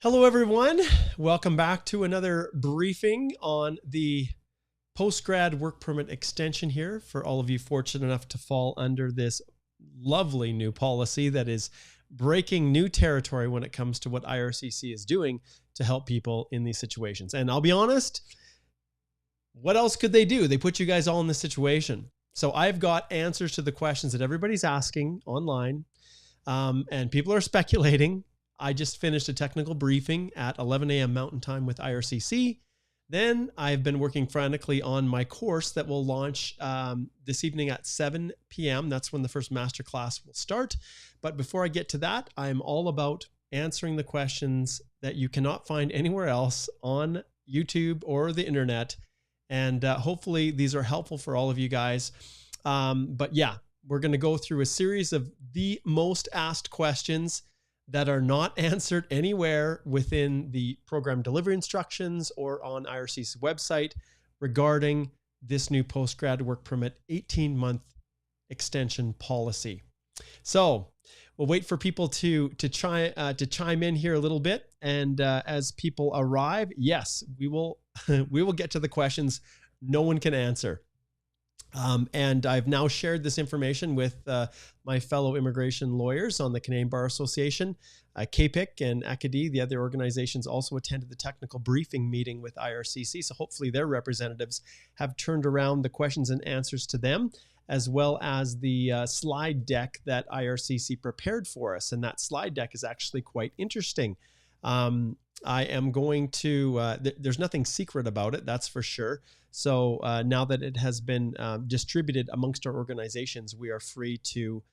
Hello, everyone. Welcome back to another briefing on the post-grad work permit extension here for all of you fortunate enough to fall under this lovely new policy that is breaking new territory when it comes to what IRCC is doing to help people in these situations. And I'll be honest, what else could they do? They put you guys all in this situation. So I've got answers to the questions that everybody's asking online, and people are speculating. I just finished a technical briefing at 11 a.m. Mountain Time with IRCC. Then I've been working frantically on my course that will launch this evening at 7 p.m. That's when the first masterclass will start. But before I get to that, I'm all about answering the questions that you cannot find anywhere else on YouTube or the internet. And hopefully these are helpful for all of you guys. But yeah, we're going to go through a series of the most asked questions that are not answered anywhere within the program delivery instructions or on IRCC's website regarding this new postgrad work permit 18-month extension policy. So we'll wait for people to chime in here a little bit, and as people arrive, yes, we will get to the questions no one can answer. And I've now shared this information with my fellow immigration lawyers on the Canadian Bar Association. KPIC and Acadie, the other organizations, also attended the technical briefing meeting with IRCC. So hopefully their representatives have turned around the questions and answers to them, as well as the slide deck that IRCC prepared for us. And that slide deck is actually quite interesting. I am going to, there's nothing secret about it, that's for sure. So now that it has been distributed amongst our organizations, we are free to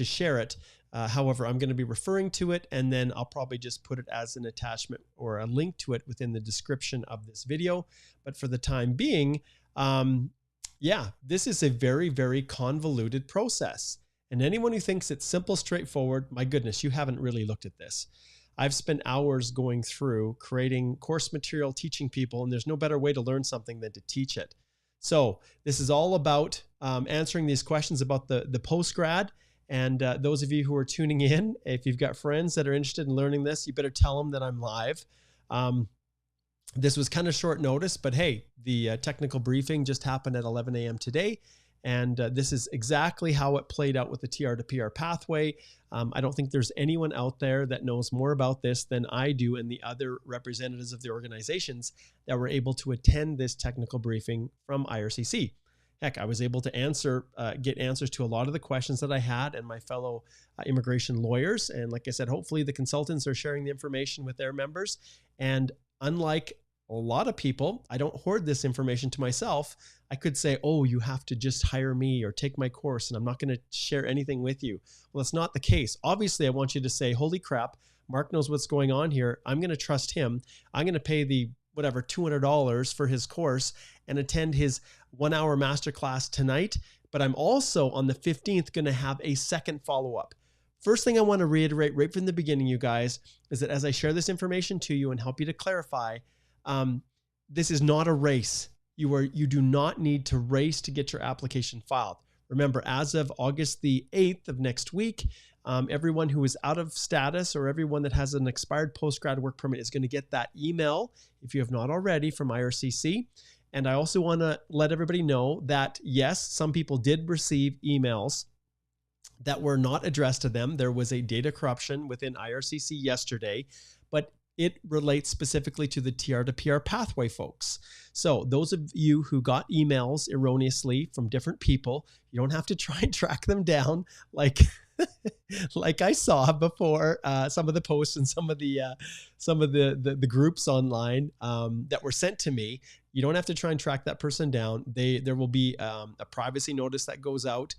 share it. However, I'm going to be referring to it, and then I'll probably just put it as an attachment or a link to it within the description of this video. But for the time being, yeah, this is a very, very convoluted process. And anyone who thinks it's simple, straightforward, my goodness, you haven't really looked at this. I've spent hours going through creating course material, teaching people, and there's no better way to learn something than to teach it. So this is all about answering these questions about the post-grad. And those of you who are tuning in, if you've got friends that are interested in learning this, you better tell them that I'm live. This was kind of short notice, but hey, the technical briefing just happened at 11 a.m. today. And this is exactly how it played out with the TR to PR pathway. I don't think there's anyone out there that knows more about this than I do and the other representatives of the organizations that were able to attend this technical briefing from IRCC. Heck, I was able to get answers to a lot of the questions that I had and my fellow immigration lawyers. And like I said, hopefully the consultants are sharing the information with their members. And unlike a lot of people, I don't hoard this information to myself. I could say, oh, you have to just hire me or take my course and I'm not going to share anything with you. Well, it's not the case. Obviously, I want you to say, holy crap, Mark knows what's going on here. I'm going to trust him. I'm going to pay the whatever, $200 for his course and attend his 1-hour masterclass tonight. But I'm also on the 15th going to have a second follow-up. First thing I want to reiterate right from the beginning, you guys, is that as I share this information to you and help you to clarify, this is not a race. You do not need to race to get your application filed. Remember, as of August the 8th of next week, everyone who is out of status or everyone that has an expired postgrad work permit is going to get that email, if you have not already, from IRCC. And I also want to let everybody know that, yes, some people did receive emails that were not addressed to them. There was a data corruption within IRCC yesterday, but it relates specifically to the TR to PR pathway folks. So those of you who got emails erroneously from different people, you don't have to try and track them down like like I saw before some of the posts and some of the groups online that were sent to me. You don't have to try and track that person down. There will be a privacy notice that goes out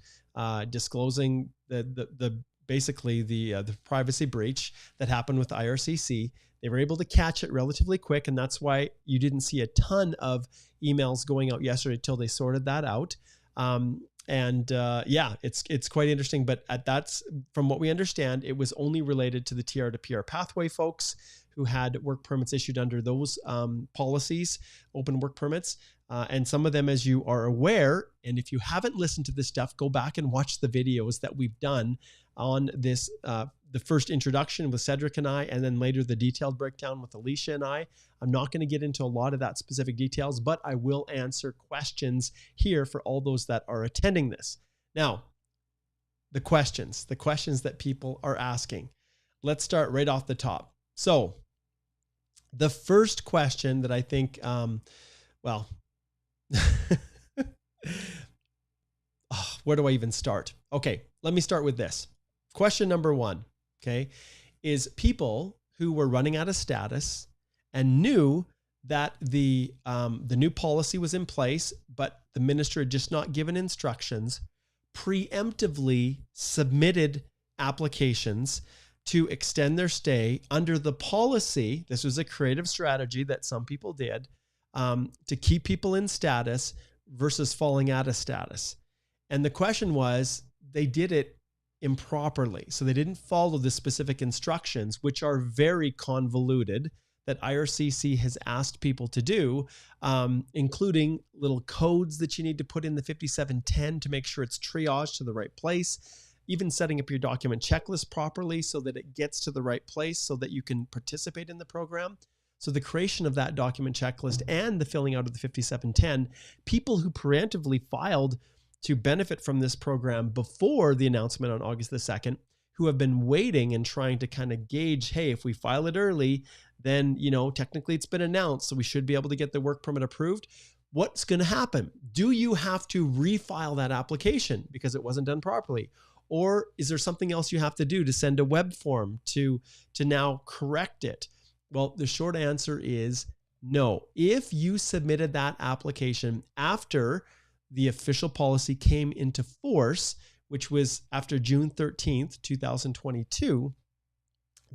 disclosing the basically the privacy breach that happened with IRCC. They were able to catch it relatively quick, and that's why you didn't see a ton of emails going out yesterday until they sorted that out. Yeah, it's quite interesting. But that's from what we understand, it was only related to the TR to PR pathway folks who had work permits issued under those policies, open work permits. And some of them, as you are aware, and if you haven't listened to this stuff, go back and watch the videos that we've done on this, the first introduction with Cedric and I, and then later the detailed breakdown with Alicia and I. I'm not going to get into a lot of that specific details, but I will answer questions here for all those that are attending this. Now, the questions that people are asking. Let's start right off the top. So the first question that I think, where do I even start? Okay, let me start with this. Question number one, okay, is people who were running out of status and knew that the new policy was in place, but the minister had just not given instructions, preemptively submitted applications to extend their stay under the policy. This was a creative strategy that some people did to keep people in status versus falling out of status. And the question was, they did it improperly. So they didn't follow the specific instructions, which are very convoluted, that IRCC has asked people to do, including little codes that you need to put in the 5710 to make sure it's triaged to the right place, even setting up your document checklist properly so that it gets to the right place so that you can participate in the program. So the creation of that document checklist and the filling out of the 5710, people who preemptively filed to benefit from this program before the announcement on August the 2nd, who have been waiting and trying to kind of gauge, hey, if we file it early, then, technically it's been announced, so we should be able to get the work permit approved. What's going to happen? Do you have to refile that application because it wasn't done properly? Or is there something else you have to do to send a web form to now correct it? Well, the short answer is no. If you submitted that application after the official policy came into force, which was after June 13th, 2022,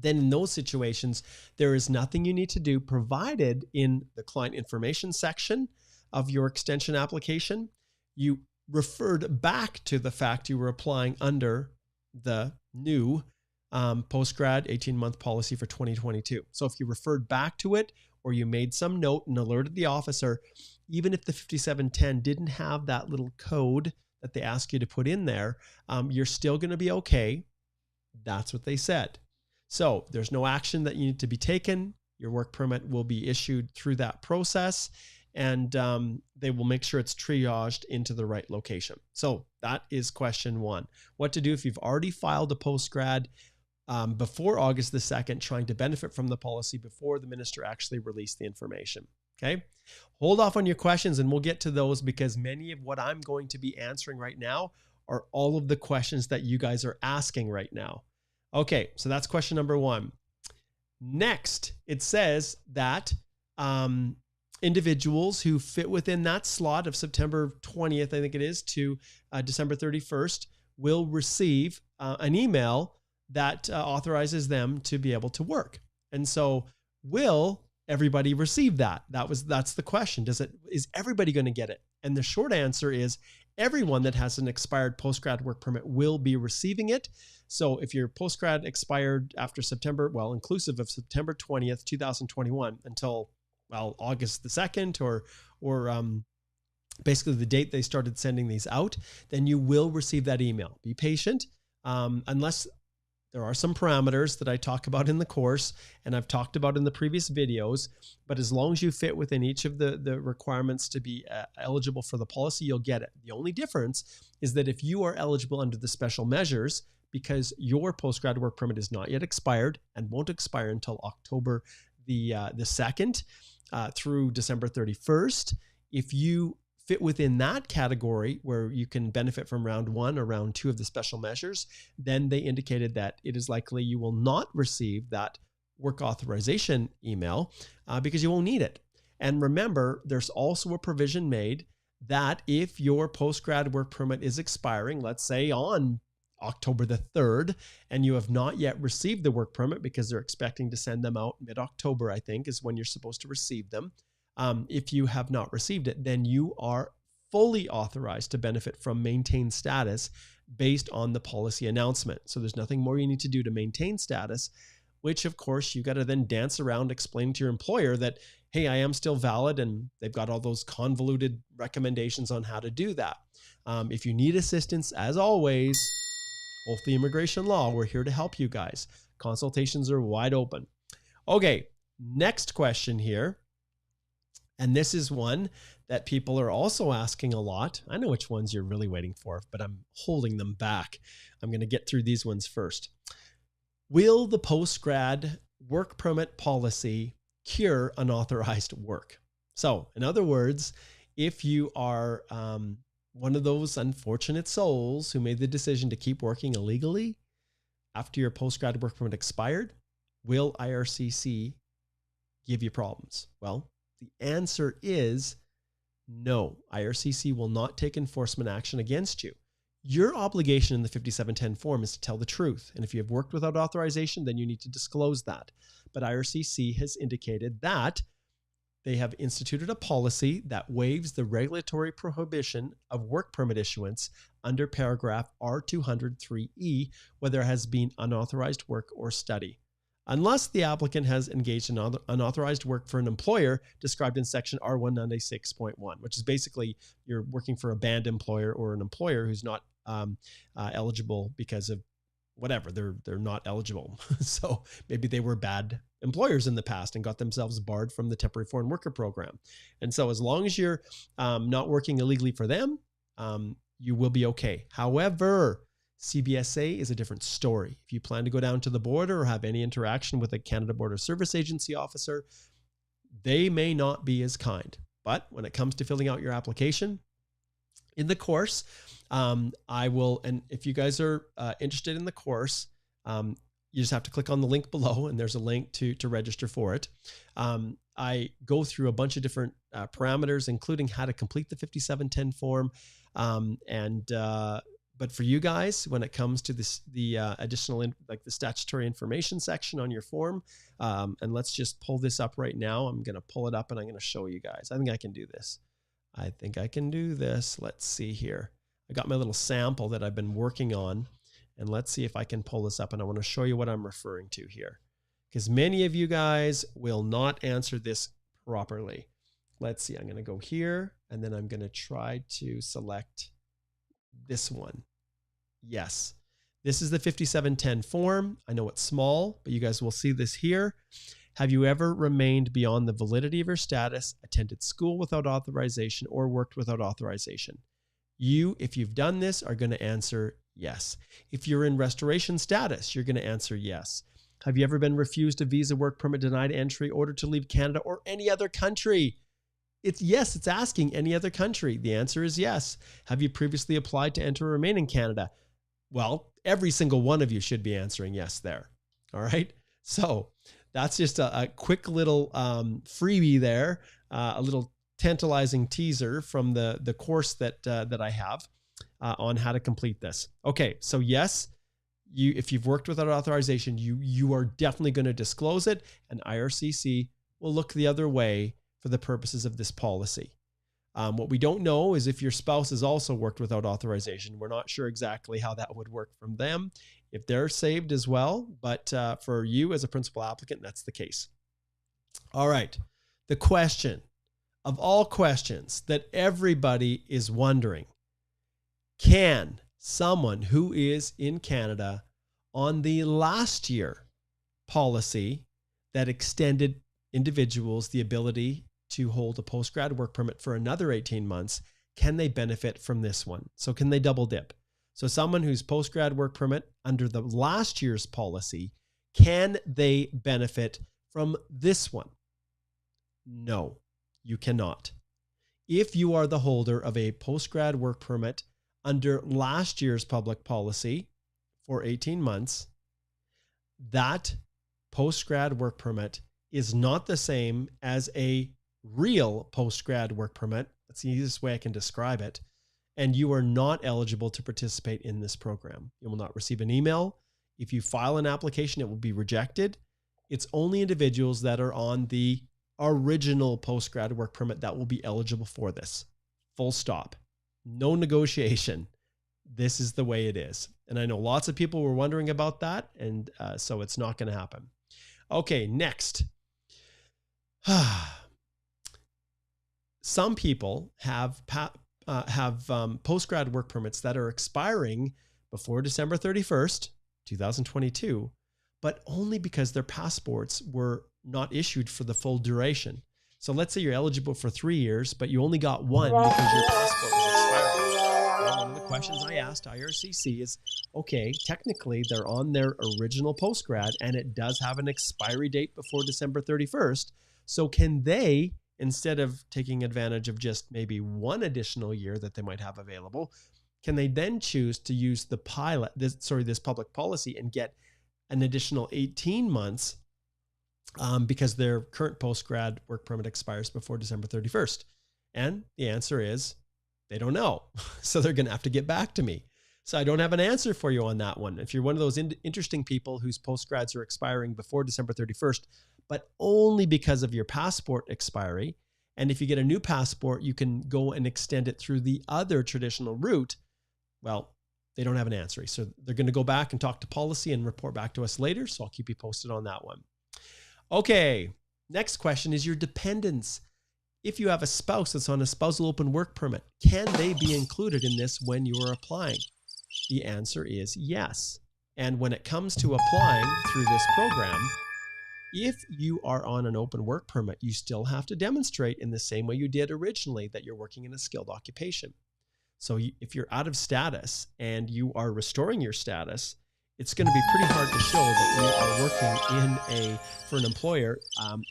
then in those situations, there is nothing you need to do, provided in the client information section of your extension application, you referred back to the fact you were applying under the new post-grad 18-month policy for 2022. So if you referred back to it, or you made some note and alerted the officer, even if the 5710 didn't have that little code that they ask you to put in there, you're still going to be okay. That's what they said. So there's no action that you need to be taken. Your work permit will be issued through that process, and they will make sure it's triaged into the right location. So that is question one. What to do if you've already filed a post-grad before August the 2nd, trying to benefit from the policy before the minister actually released the information. Okay, hold off on your questions and we'll get to those, because many of what I'm going to be answering right now are all of the questions that you guys are asking right now. Okay, so that's question number one. Next, it says that individuals who fit within that slot of September 20th, I think it is, to December 31st, will receive an email that authorizes them to be able to work. And so will everybody receive that? That's the question. Is everybody going to get it? And the short answer is everyone that has an expired postgrad work permit will be receiving it. So if your postgrad expired after September, well, inclusive of September 20th, 2021 until, well, August the 2nd or basically the date they started sending these out, then you will receive that email. Be patient, unless there are some parameters that I talk about in the course and I've talked about in the previous videos, but as long as you fit within each of the requirements to be eligible for the policy, you'll get it. The only difference is that if you are eligible under the special measures, because your postgrad work permit is not yet expired and won't expire until October the 2nd through December 31st, if you fit within that category where you can benefit from round 1 or round 2 of the special measures, then they indicated that it is likely you will not receive that work authorization email because you won't need it. And remember, there's also a provision made that if your postgrad work permit is expiring, let's say on October the 3rd, and you have not yet received the work permit because they're expecting to send them out mid-October, I think, is when you're supposed to receive them. If you have not received it, then you are fully authorized to benefit from maintain status based on the policy announcement. So there's nothing more you need to do to maintain status, which of course you got to then dance around explaining to your employer that, hey, I am still valid, and they've got all those convoluted recommendations on how to do that. If you need assistance, as always, Hopefully Immigration Law, we're here to help you guys. Consultations are wide open. Okay, next question here. And this is one that people are also asking a lot. I know which ones you're really waiting for, but I'm holding them back. I'm going to get through these ones first. Will the post-grad work permit policy cure unauthorized work? So, in other words, if you are one of those unfortunate souls who made the decision to keep working illegally after your post-grad work permit expired, will IRCC give you problems? Well, the answer is no. IRCC will not take enforcement action against you. Your obligation in the 5710 form is to tell the truth. And if you have worked without authorization, then you need to disclose that. But IRCC has indicated that they have instituted a policy that waives the regulatory prohibition of work permit issuance under paragraph R203E, where there has been unauthorized work or study, unless the applicant has engaged in unauthorized work for an employer described in section R196.1, which is basically you're working for a banned employer or an employer who's not eligible because of whatever, they're not eligible. So maybe they were bad employers in the past and got themselves barred from the temporary foreign worker program. And so as long as you're not working illegally for them, you will be okay. However, CBSA is a different story. If you plan to go down to the border or have any interaction with a Canada Border Service Agency officer, they may not be as kind. But when it comes to filling out your application in the course, I will, and if you guys are interested in the course, you just have to click on the link below and there's a link to register for it. I go through a bunch of different parameters, including how to complete the 5710 form. But for you guys, when it comes to this, the additional, like the statutory information section on your form, and let's just pull this up right now. I'm going to pull it up and I'm going to show you guys. I think I can do this. I think I can do this. Let's see here. I got my little sample that I've been working on, and let's see if I can pull this up, and I want to show you what I'm referring to here, because many of you guys will not answer this properly. Let's see. I'm going to go here, and then I'm going to try to select this one. Yes, this is the 5710 form. I know it's small, but you guys will see this here. Have you ever remained beyond the validity of your status, attended school without authorization, or worked without authorization? You, if you've done this, are going to answer yes. If you're in restoration status, you're going to answer yes. Have you ever been refused a visa, work permit, denied entry, ordered to leave Canada or any other country? It's yes, it's asking any other country. The answer is yes. Have you previously applied to enter or remain in Canada? Well, every single one of you should be answering yes there. All right. So that's just a quick little freebie there, a little tantalizing teaser from the course that I have on how to complete this. Okay, so yes, if you've worked without authorization, you are definitely going to disclose it, and IRCC will look the other way for the purposes of this policy. What we don't know is if your spouse has also worked without authorization. We're not sure exactly how that would work from them, if they're saved as well. But for you as a principal applicant, that's the case. All right. The question of all questions that everybody is wondering: can someone who is in Canada on the last year policy that extended individuals the ability to hold a post-grad work permit for another 18 months, can they benefit from this one? So can they double dip? So someone who's post-grad work permit under the last year's policy, can they benefit from this one? No, you cannot. If you are the holder of a post-grad work permit under last year's public policy for 18 months, that post-grad work permit is not the same as a real post-grad work permit. That's the easiest way I can describe it. and you are not eligible to participate in this program. You will not receive an email. If you file an application, it will be rejected. It's only individuals that are on the original postgrad work permit that will be eligible for this. Full stop. No negotiation. This is the way it is. And I know lots of people were wondering about that, and so it's not going to happen. Okay, next. Some people have postgrad work permits that are expiring before December 31st, 2022, but only because their passports were not issued for the full duration. So let's say you're eligible for 3 years, but you only got one because your passport was expiring. Now, one of the questions I asked IRCC is, okay, technically they're on their original postgrad and it does have an expiry date before December 31st. So can they, instead of taking advantage of just maybe one additional year that they might have available, can they then choose to use the this public policy and get an additional 18 months because their current postgrad work permit expires before December 31st? And the answer is they don't know. So they're going to have to get back to me. So I don't have an answer for you on that one. If you're one of those interesting people whose postgrads are expiring before December 31st, but only because of your passport expiry, and if you get a new passport, you can go and extend it through the other traditional route, well, they don't have an answer. So they're going to go back and talk to policy and report back to us later. So I'll keep you posted on that one. Okay, next question is your dependents. If you have a spouse that's on a spousal open work permit, can they be included in this when you are applying? The answer is yes. And when it comes to applying through this program, if you are on an open work permit, you still have to demonstrate in the same way you did originally that you're working in a skilled occupation. So if you're out of status and you are restoring your status, it's going to be pretty hard to show that you are working for an employer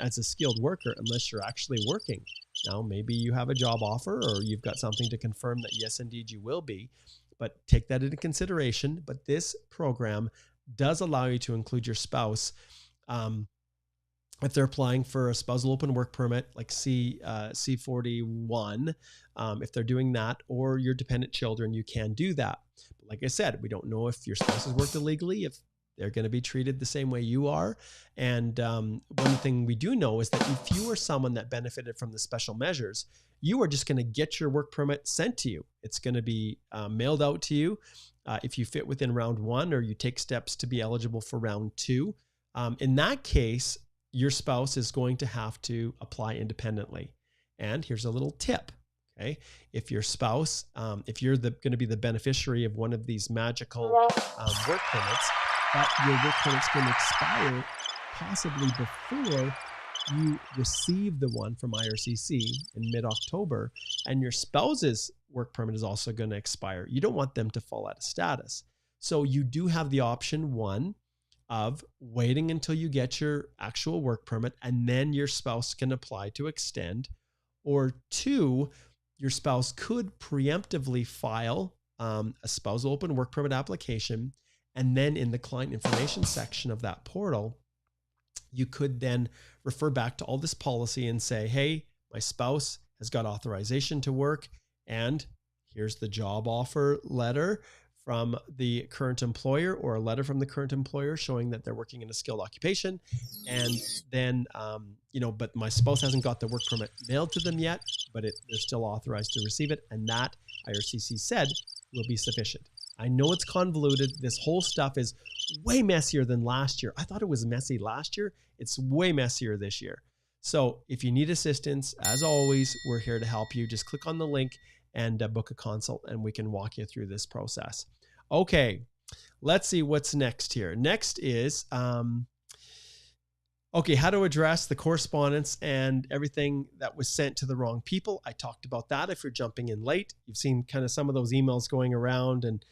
as a skilled worker unless you're actually working. Now, maybe you have a job offer or you've got something to confirm that yes, indeed you will be, but take that into consideration. But this program does allow you to include your spouse if they're applying for a spousal open work permit, like C41, if they're doing that, or your dependent children, you can do that. But like I said, we don't know if your spouse has worked illegally, if they're going to be treated the same way you are. And one thing we do know is that if you are someone that benefited from the special measures, you are just going to get your work permit sent to you. It's going to be mailed out to you if you fit within round 1 or you take steps to be eligible for round 2. In that case, your spouse is going to have to apply independently. And here's a little tip. Okay. If your spouse, if you're going to be the beneficiary of one of these magical work permits, but your work permit's going to expire possibly before you receive the one from IRCC in mid-October, and your spouse's work permit is also going to expire, you don't want them to fall out of status. So you do have the option, one, of waiting until you get your actual work permit and then your spouse can apply to extend, or 2, your spouse could preemptively file a spousal open work permit application, and then in the client information section of that portal, you could then refer back to all this policy and say, hey, my spouse has got authorization to work, and here's the job offer letter from the current employer, or a letter from the current employer showing that they're working in a skilled occupation. And then, but my spouse hasn't got the work permit mailed to them yet, but they're still authorized to receive it. And that, IRCC said, will be sufficient. I know it's convoluted. This whole stuff is way messier than last year. I thought it was messy last year. It's way messier this year. So if you need assistance, as always, we're here to help you. Just click on the link and book a consult, and we can walk you through this process. Okay, let's see what's next here. Next is, how to address the correspondence and everything that was sent to the wrong people. I talked about that. If you're jumping in late, you've seen kind of some of those emails going around and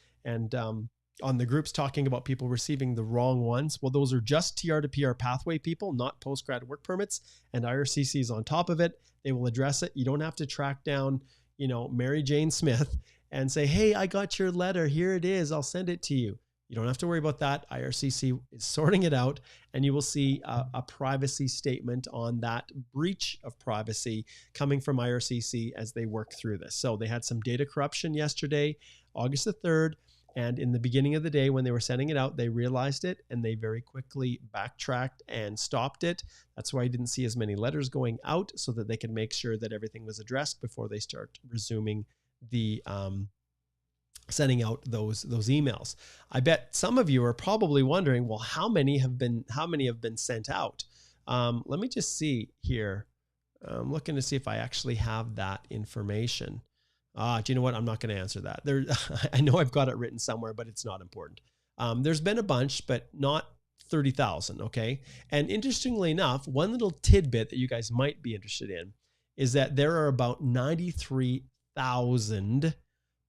on the groups talking about people receiving the wrong ones. Well, those are just TR to PR pathway people, not postgrad work permits, and IRCC is on top of it. They will address it. You don't have to track down, Mary Jane Smith and say, hey, I got your letter. Here it is. I'll send it to you. You don't have to worry about that. IRCC is sorting it out, and you will see a privacy statement on that breach of privacy coming from IRCC as they work through this. So they had some data corruption yesterday, August the 3rd. And in the beginning of the day when they were sending it out, they realized it and they very quickly backtracked and stopped it. That's why you didn't see as many letters going out, so that they could make sure that everything was addressed before they start resuming the sending out those emails. I bet some of you are probably wondering, well, how many have been sent out? Let me just see here. I'm looking to see if I actually have that information. Do you know what? I'm not going to answer that. I know I've got it written somewhere, but it's not important. There's been a bunch, but not 30,000. Okay. And interestingly enough, one little tidbit that you guys might be interested in is that there are about 93,000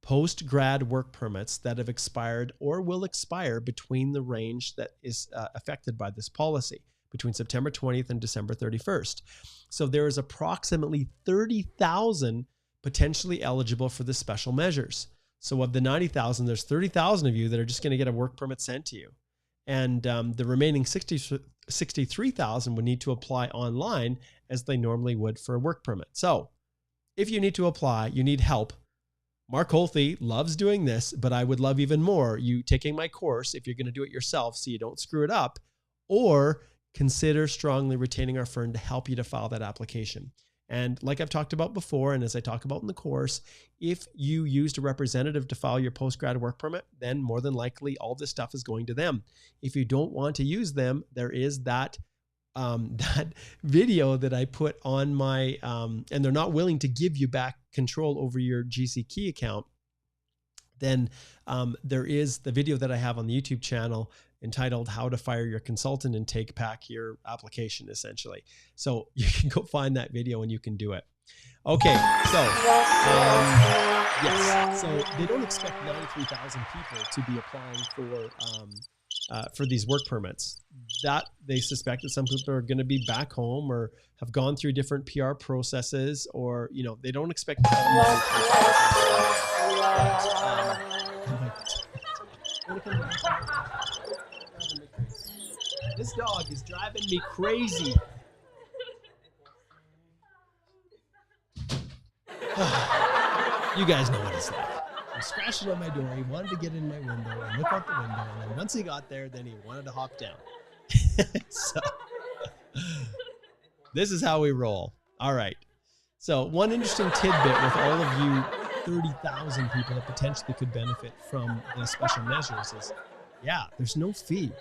post-grad work permits that have expired or will expire between the range that is affected by this policy, between September 20th and December 31st. So there is approximately 30,000 potentially eligible for the special measures. So of the 90,000, there's 30,000 of you that are just going to get a work permit sent to you. And the remaining 63,000 would need to apply online as they normally would for a work permit. So if you need to apply, you need help. Mark Holthe loves doing this, but I would love even more you taking my course if you're going to do it yourself so you don't screw it up, or consider strongly retaining our firm to help you to file that application. And like I've talked about before, and as I talk about in the course, if you used a representative to file your post-grad work permit, then more than likely all this stuff is going to them. If you don't want to use them, there is that video that I put on my, and they're not willing to give you back control over your GC Key account, then there is the video that I have on the YouTube channel entitled How to Fire Your Consultant and Take Back Your Application, essentially. So you can go find that video and you can do it. Okay, so yes, so they don't expect 93,000 people to be applying for these work permits. That they suspect that some people are going to be back home or have gone through different PR processes, or they don't expect. This dog is driving me crazy. You guys know what it's like. I'm scratching on my door. He wanted to get in my window and look out the window. And then once he got there, then he wanted to hop down. So this is how we roll. All right. So one interesting tidbit with all of you 30,000 people that potentially could benefit from the special measures is, there's no fee.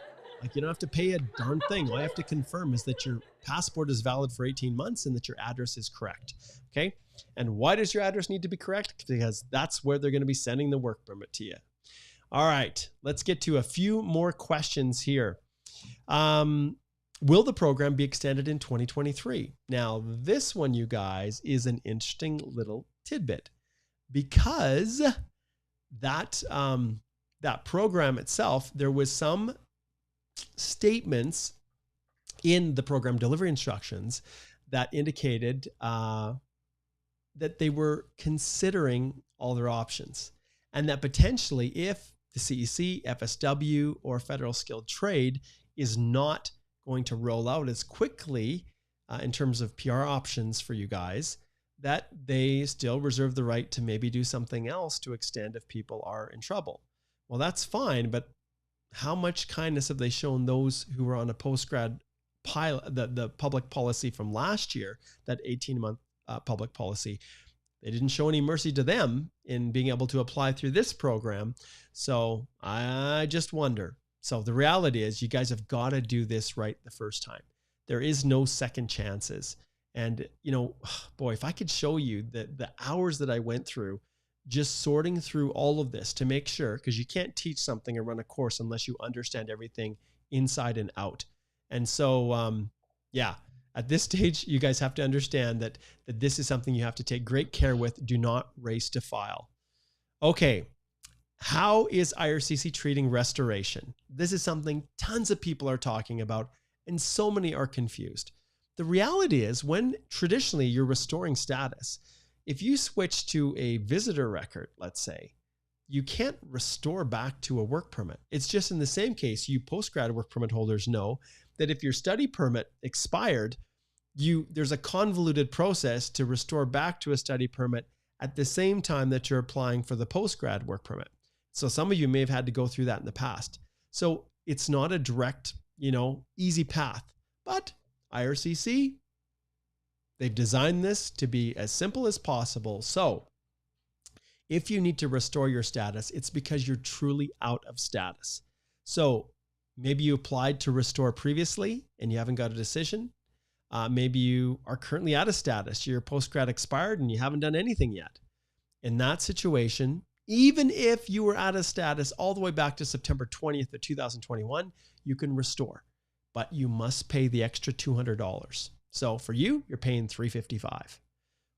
Like, you don't have to pay a darn thing. All you have to confirm is that your passport is valid for 18 months and that your address is correct. Okay. And why does your address need to be correct? Because that's where they're going to be sending the work permit to you. All right. Let's get to a few more questions here. Will the program be extended in 2023? Now, this one, you guys, is an interesting little tidbit, because that program itself, there was some statements in the program delivery instructions that indicated that they were considering all their options, and that potentially if the CEC, FSW, or Federal Skilled Trade is not going to roll out as quickly in terms of PR options for you guys, that they still reserve the right to maybe do something else to extend if people are in trouble. Well, that's fine, but how much kindness have they shown those who were on a post-grad pilot, the public policy from last year, that 18-month public policy? They didn't show any mercy to them in being able to apply through this program. So I just wonder. So the reality is you guys have got to do this right the first time. There is no second chances. And, boy, if I could show you the hours that I went through just sorting through all of this to make sure, because you can't teach something or run a course unless you understand everything inside and out. And so, at this stage, you guys have to understand that this is something you have to take great care with. Do not race to file. Okay. How is IRCC treating restoration? This is something tons of people are talking about, and so many are confused. The reality is, when traditionally you're restoring status, if you switch to a visitor record, let's say, you can't restore back to a work permit. It's just in the same case, you postgrad work permit holders know that if your study permit expired, there's a convoluted process to restore back to a study permit at the same time that you're applying for the postgrad work permit. So some of you may have had to go through that in the past. So it's not a direct, easy path, but IRCC, they've designed this to be as simple as possible. So if you need to restore your status, it's because you're truly out of status. So maybe you applied to restore previously and you haven't got a decision. Maybe you are currently out of status. Your postgrad expired and you haven't done anything yet. In that situation, even if you were out of status all the way back to September 20th of 2021, you can restore, but you must pay the extra $200. So for you, you're paying $355.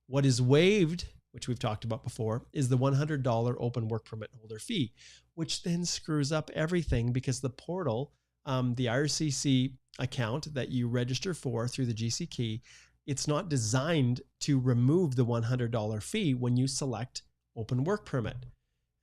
What is waived, which we've talked about before, is the $100 open work permit holder fee, which then screws up everything because the portal, the IRCC account that you register for through the GC key, it's not designed to remove the $100 fee when you select open work permit.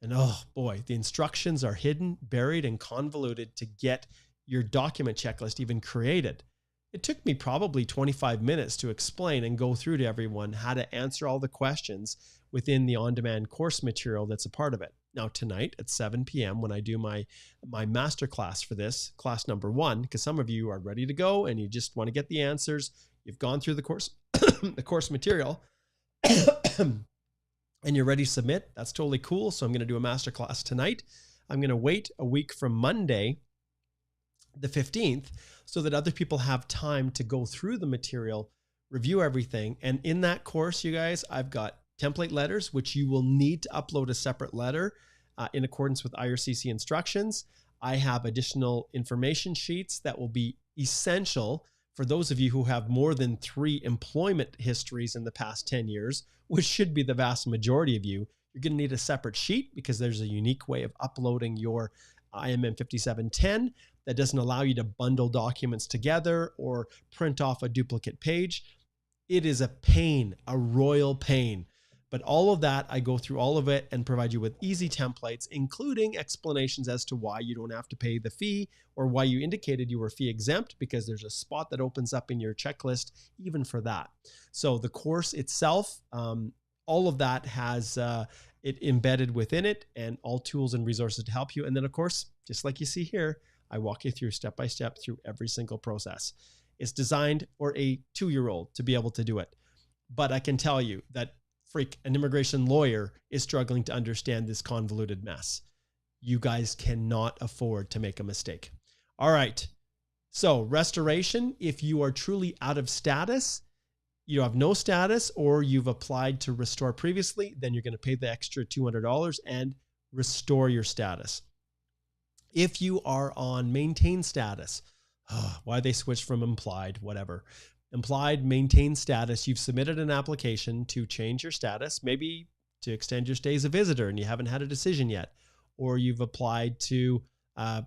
And oh boy, the instructions are hidden, buried, and convoluted to get your document checklist even created. It took me probably 25 minutes to explain and go through to everyone how to answer all the questions within the on-demand course material that's a part of it. Now tonight at 7 p.m. when I do my masterclass for this, class number 1, because some of you are ready to go and you just want to get the answers. You've gone through the course, the course material, and you're ready to submit. That's totally cool. So I'm going to do a masterclass tonight. I'm going to wait a week from Monday, the 15th, so that other people have time to go through the material, review everything. And in that course, you guys, I've got template letters, which you will need to upload a separate letter in accordance with IRCC instructions. I have additional information sheets that will be essential for those of you who have more than 3 employment histories in the past 10 years, which should be the vast majority of you. You're going to need a separate sheet because there's a unique way of uploading your IMM 5710 that doesn't allow you to bundle documents together or print off a duplicate page. It is a pain, a royal pain. But all of that, I go through all of it and provide you with easy templates, including explanations as to why you don't have to pay the fee or why you indicated you were fee exempt, because there's a spot that opens up in your checklist even for that. So the course itself, all of that has it embedded within it and all tools and resources to help you. And then of course, just like you see here, I walk you through step by step through every single process. It's designed for a 2-year-old to be able to do it. But I can tell you that an immigration lawyer is struggling to understand this convoluted mess. You guys cannot afford to make a mistake. All right. So restoration, if you are truly out of status, you have no status, or you've applied to restore previously, then you're going to pay the extra $200 and restore your status. If you are on maintain status, why they switched from implied, whatever. Implied maintain status, you've submitted an application to change your status, maybe to extend your stay as a visitor and you haven't had a decision yet, or you've applied to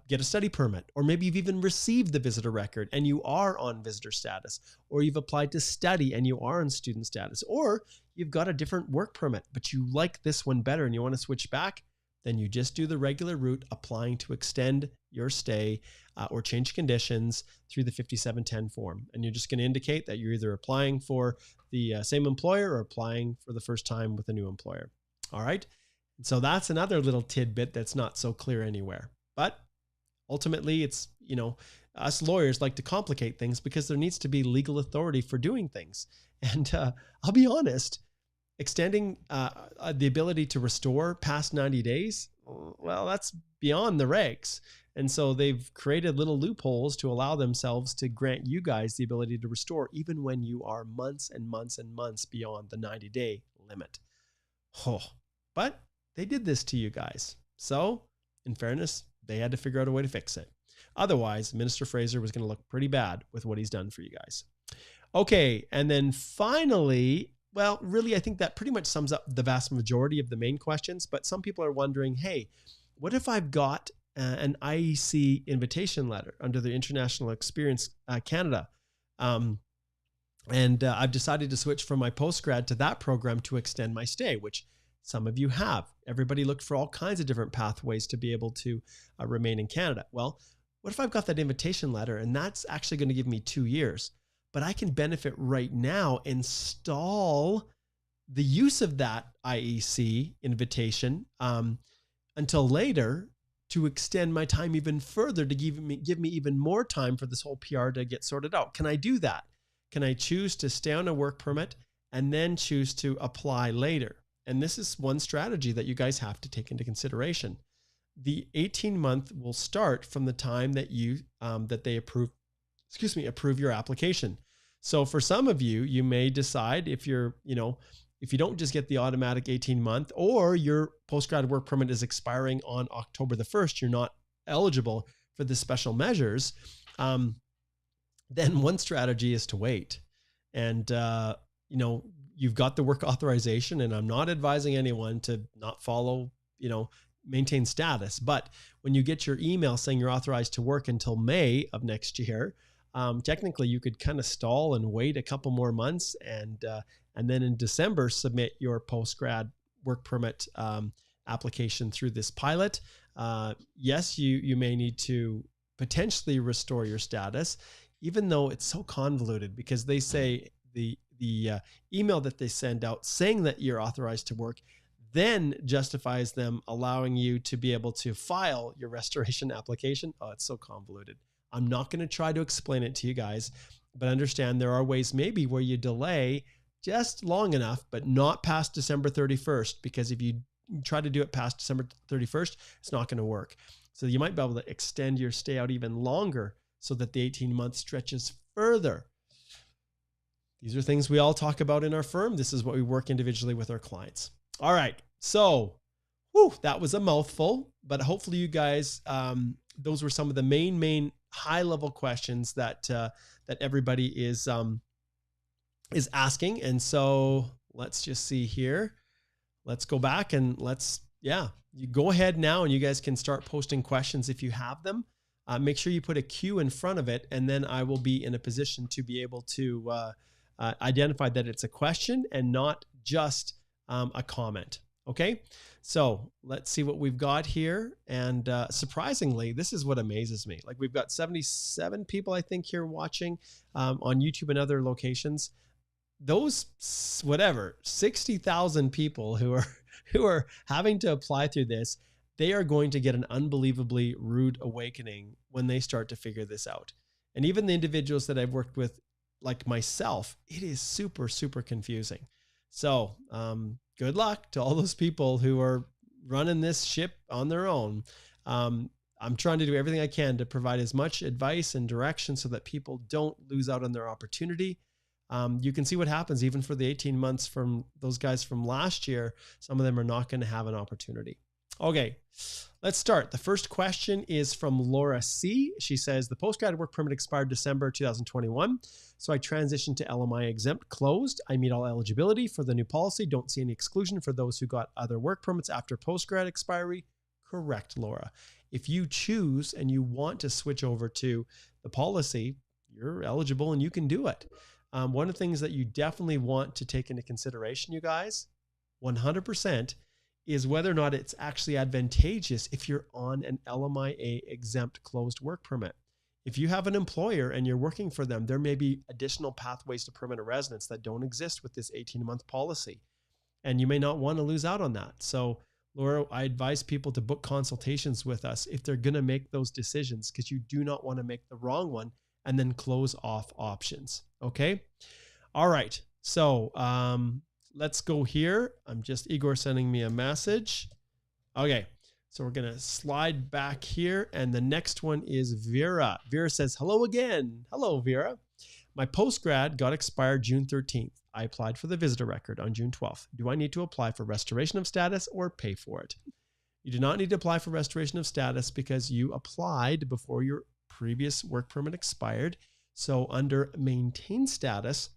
get a study permit, or maybe you've even received the visitor record and you are on visitor status, or you've applied to study and you are on student status, or you've got a different work permit, but you like this one better and you want to switch back, then you just do the regular route, applying to extend your stay or change conditions through the 5710 form. And you're just going to indicate that you're either applying for the same employer or applying for the first time with a new employer. All right. And so that's another little tidbit that's not so clear anywhere. But ultimately, it's, us lawyers like to complicate things because there needs to be legal authority for doing things. And I'll be honest, extending the ability to restore past 90 days, well, that's beyond the regs. And so they've created little loopholes to allow themselves to grant you guys the ability to restore even when you are months and months and months beyond the 90-day limit. Oh, but they did this to you guys. So in fairness, they had to figure out a way to fix it. Otherwise, Minister Fraser was going to look pretty bad with what he's done for you guys. Okay. And then finally, well, really, I think that pretty much sums up the vast majority of the main questions, but some people are wondering, hey, what if I've got an IEC invitation letter under the International Experience Canada? And I've decided to switch from my postgrad to that program to extend my stay, which Some of you have. Everybody looked for all kinds of different pathways to be able to remain in Canada. Well, what if I've got that invitation letter and that's actually going to give me 2 years, but I can benefit right now and stall the use of that IEC invitation until later to extend my time even further, to give me even more time for this whole PR to get sorted out. Can I do that? Can I choose to stay on a work permit and then choose to apply later? And this is one strategy that you guys have to take into consideration. The 18-month will start from the time that they approve your application. So for some of you, you may decide if you don't just get the automatic 18-month, or your postgrad work permit is expiring on October the 1st, you're not eligible for the special measures, then one strategy is to wait. And, you've got the work authorization, and I'm not advising anyone to not follow, maintain status. But when you get your email saying you're authorized to work until May of next year, technically you could kind of stall and wait a couple more months, and then in December submit your postgrad work permit application through this pilot. Yes, you may need to potentially restore your status, even though it's so convoluted, because they say the email that they send out saying that you're authorized to work then justifies them allowing you to be able to file your restoration application. Oh, it's so convoluted. I'm not going to try to explain it to you guys, but understand there are ways maybe where you delay just long enough, but not past December 31st, because if you try to do it past December 31st, it's not going to work. So you might be able to extend your stay out even longer so that the 18 months stretches further. These are things we all talk about in our firm. This is what we work individually with our clients. All right. So, that was a mouthful, but hopefully you guys, those were some of the main high level questions that everybody is asking. And so let's just see here. Let's go back and you go ahead now and you guys can start posting questions if you have them. Make sure you put a Q in front of it, and then I will be in a position to be able to identify that it's a question and not just a comment. Okay, so let's see what we've got here. And surprisingly, this is what amazes me. Like, we've got 77 people, I think, here watching on YouTube and other locations. Those 60,000 people who are having to apply through this, they are going to get an unbelievably rude awakening when they start to figure this out. And even the individuals that I've worked with, like myself, it is super, super confusing. So good luck to all those people who are running this ship on their own. I'm trying to do everything I can to provide as much advice and direction so that people don't lose out on their opportunity. You can see what happens even for the 18 months from those guys from last year. Some of them are not going to have an opportunity. Okay, let's start. The first question is from Laura C. She says, the postgrad work permit expired December 2021. So I transitioned to LMI exempt closed. I meet all eligibility for the new policy. Don't see any exclusion for those who got other work permits after postgrad expiry. Correct, Laura. If you choose and you want to switch over to the policy, you're eligible and you can do it. One of the things that you definitely want to take into consideration, you guys, 100%, is whether or not it's actually advantageous if you're on an LMIA exempt closed work permit. If you have an employer and you're working for them, there may be additional pathways to permanent residence that don't exist with this 18-month policy. And you may not want to lose out on that. So, Laura, I advise people to book consultations with us if they're going to make those decisions, because you do not want to make the wrong one and then close off options. Okay. All right. So, let's go here. Igor sending me a message. Okay. So we're going to slide back here. And the next one is Vera. Vera says, hello again. Hello, Vera. My postgrad got expired June 13th. I applied for the visitor record on June 12th. Do I need to apply for restoration of status or pay for it? You do not need to apply for restoration of status because you applied before your previous work permit expired. So under maintain status,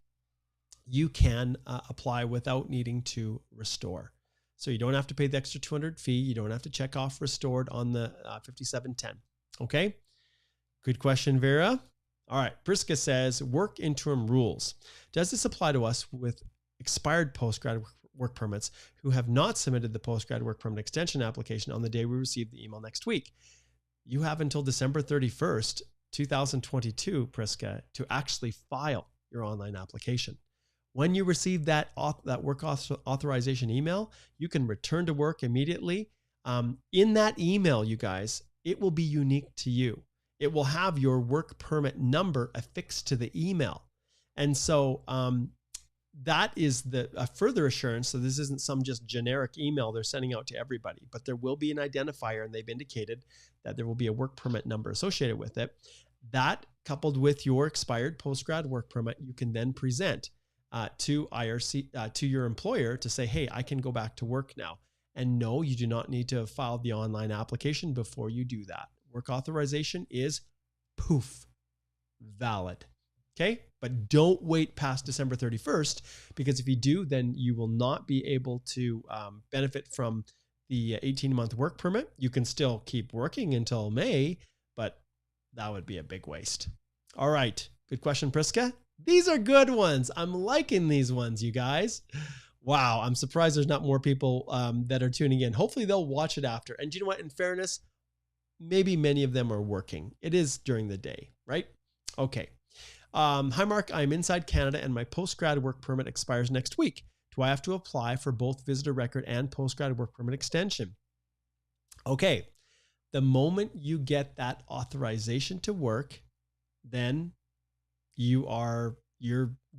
you can apply without needing to restore. So you don't have to pay the extra $200 fee. You don't have to check off restored on the 5710. Okay. Good question, Vera. All right. Priska says, work interim rules. Does this apply to us with expired postgrad work permits who have not submitted the postgrad work permit extension application on the day we receive the email next week. You have until December 31st, 2022, Priska, to actually file your online application. When you receive that work authorization email, you can return to work immediately. In that email, you guys, it will be unique to you. It will have your work permit number affixed to the email. And so that is a further assurance. So this isn't some just generic email they're sending out to everybody, but there will be an identifier, and they've indicated that there will be a work permit number associated with it. That, coupled with your expired postgrad work permit, you can then present to IRC, to your employer, to say, hey, I can go back to work now. And no, you do not need to have filed the online application before you do that. Work authorization is poof, valid. Okay, but don't wait past December 31st, because if you do, then you will not be able to benefit from the 18-month work permit. You can still keep working until May, but that would be a big waste. All right, good question, Priska. These are good ones. I'm liking these ones, you guys. Wow, I'm surprised there's not more people that are tuning in. Hopefully they'll watch it after. And you know what? In fairness, maybe many of them are working. It is during the day, right? Okay. Hi, Mark. I'm inside Canada and my postgrad work permit expires next week. Do I have to apply for both visitor record and postgrad work permit extension? Okay. The moment you get that authorization to work, then you're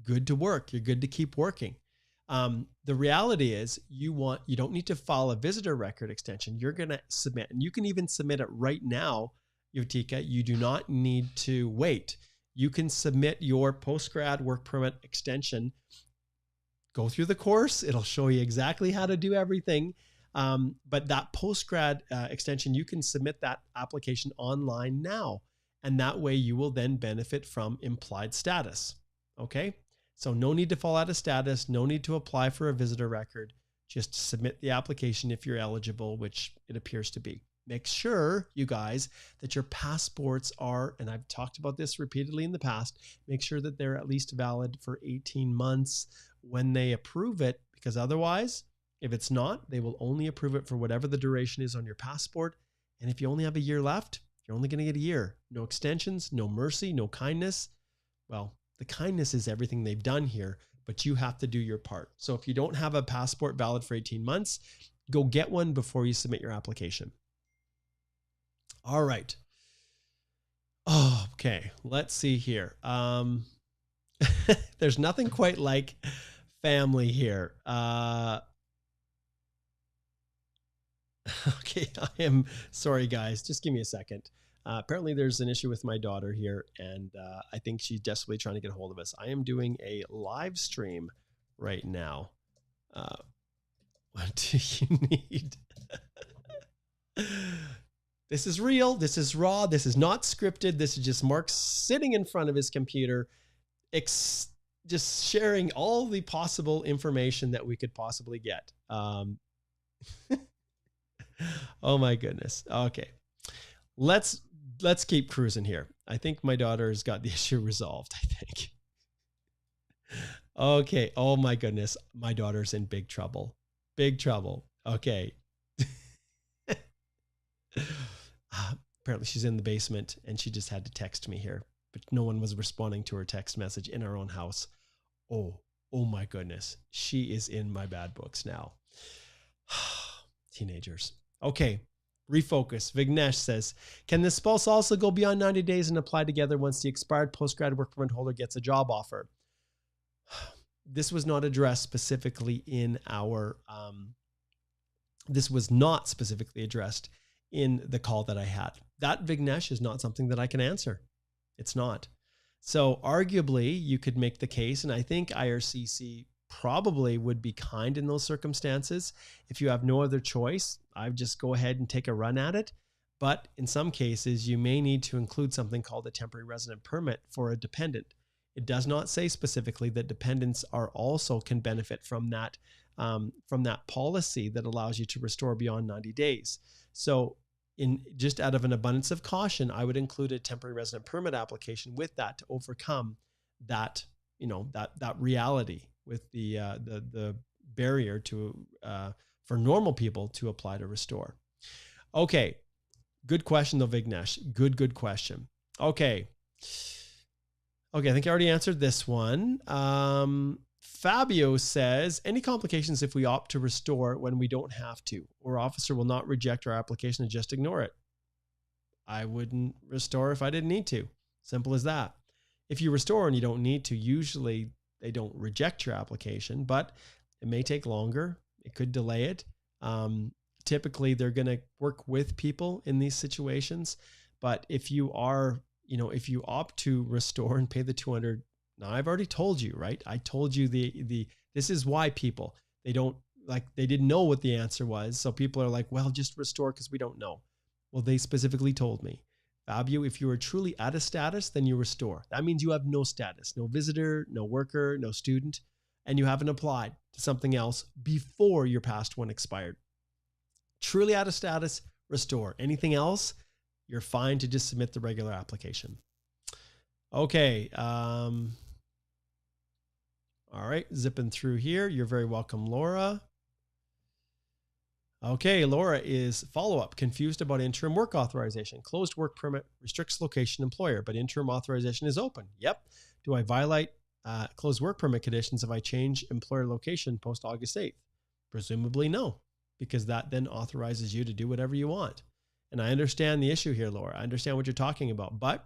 good to work. You're good to keep working. The reality is you don't need to file a visitor record extension. You're going to submit, and you can even submit it right now, Yotika. You do not need to wait. You can submit your postgrad work permit extension. Go through the course. It'll show you exactly how to do everything. But that postgrad extension, you can submit that application online now. And that way you will then benefit from implied status. Okay. So no need to fall out of status. No need to apply for a visitor record. Just submit the application if you're eligible, which it appears to be. Make sure, you guys, that your passports are, and I've talked about this repeatedly in the past, make sure that they're at least valid for 18 months when they approve it, because otherwise, if it's not, they will only approve it for whatever the duration is on your passport. And if you only have a year left, you're only going to get a year. No extensions, no mercy, no kindness. Well, the kindness is everything they've done here, but you have to do your part. So if you don't have a passport valid for 18 months, go get one before you submit your application. All right. Oh, okay. Let's see here. There's nothing quite like family here. Okay. I am sorry, guys. Just give me a second. Apparently there's an issue with my daughter here, and I think she's desperately trying to get a hold of us. I am doing a live stream right now. What do you need? This is real. This is raw. This is not scripted. This is just Mark sitting in front of his computer, just sharing all the possible information that we could possibly get. Oh my goodness. Okay. Let's keep cruising here. I think my daughter's got the issue resolved, I think. Okay. Oh my goodness. My daughter's in big trouble. Big trouble. Okay. Apparently she's in the basement and she just had to text me here, but no one was responding to her text message in our own house. Oh my goodness. She is in my bad books now. Teenagers. Okay. Refocus. Vignesh says, can the spouse also go beyond 90 days and apply together once the expired postgrad work permit holder gets a job offer? This was not addressed specifically in our, this was not specifically addressed in the call that I had. That, Vignesh, is not something that I can answer. It's not. So arguably you could make the case, and I think IRCC probably would be kind in those circumstances. If you have no other choice, I would just go ahead and take a run at it. But in some cases, you may need to include something called a temporary resident permit for a dependent. It does not say specifically that dependents are also can benefit from that policy that allows you to restore beyond 90 days. So in just out of an abundance of caution, I would include a temporary resident permit application with that to overcome that, that reality with the barrier to for normal people to apply to restore. Okay, good question though, Vignesh. Good question. Okay, I think I already answered this one. Fabio says, any complications if we opt to restore when we don't have to, or officer will not reject our application and just ignore it? I wouldn't restore if I didn't need to. Simple as that. If you restore and you don't need to, usually they don't reject your application, but it may take longer. It could delay it. Typically, they're going to work with people in these situations. But if you are, if you opt to restore and pay the $200, now I've already told you, right? I told you this is why people, they didn't know what the answer was. So people are like, well, just restore because we don't know. Well, they specifically told me, Fabio, if you are truly out of status, then you restore. That means you have no status, no visitor, no worker, no student, and you haven't applied to something else before your past one expired. Truly out of status, restore. Anything else, you're fine to just submit the regular application. Okay. All right. Zipping through here. You're very welcome, Laura. Okay. Laura is follow-up. Confused about interim work authorization. Closed work permit restricts location employer, but interim authorization is open. Yep. Do I violate closed work permit conditions if I change employer location post August 8th? Presumably no, because that then authorizes you to do whatever you want. And I understand the issue here, Laura. I understand what you're talking about, but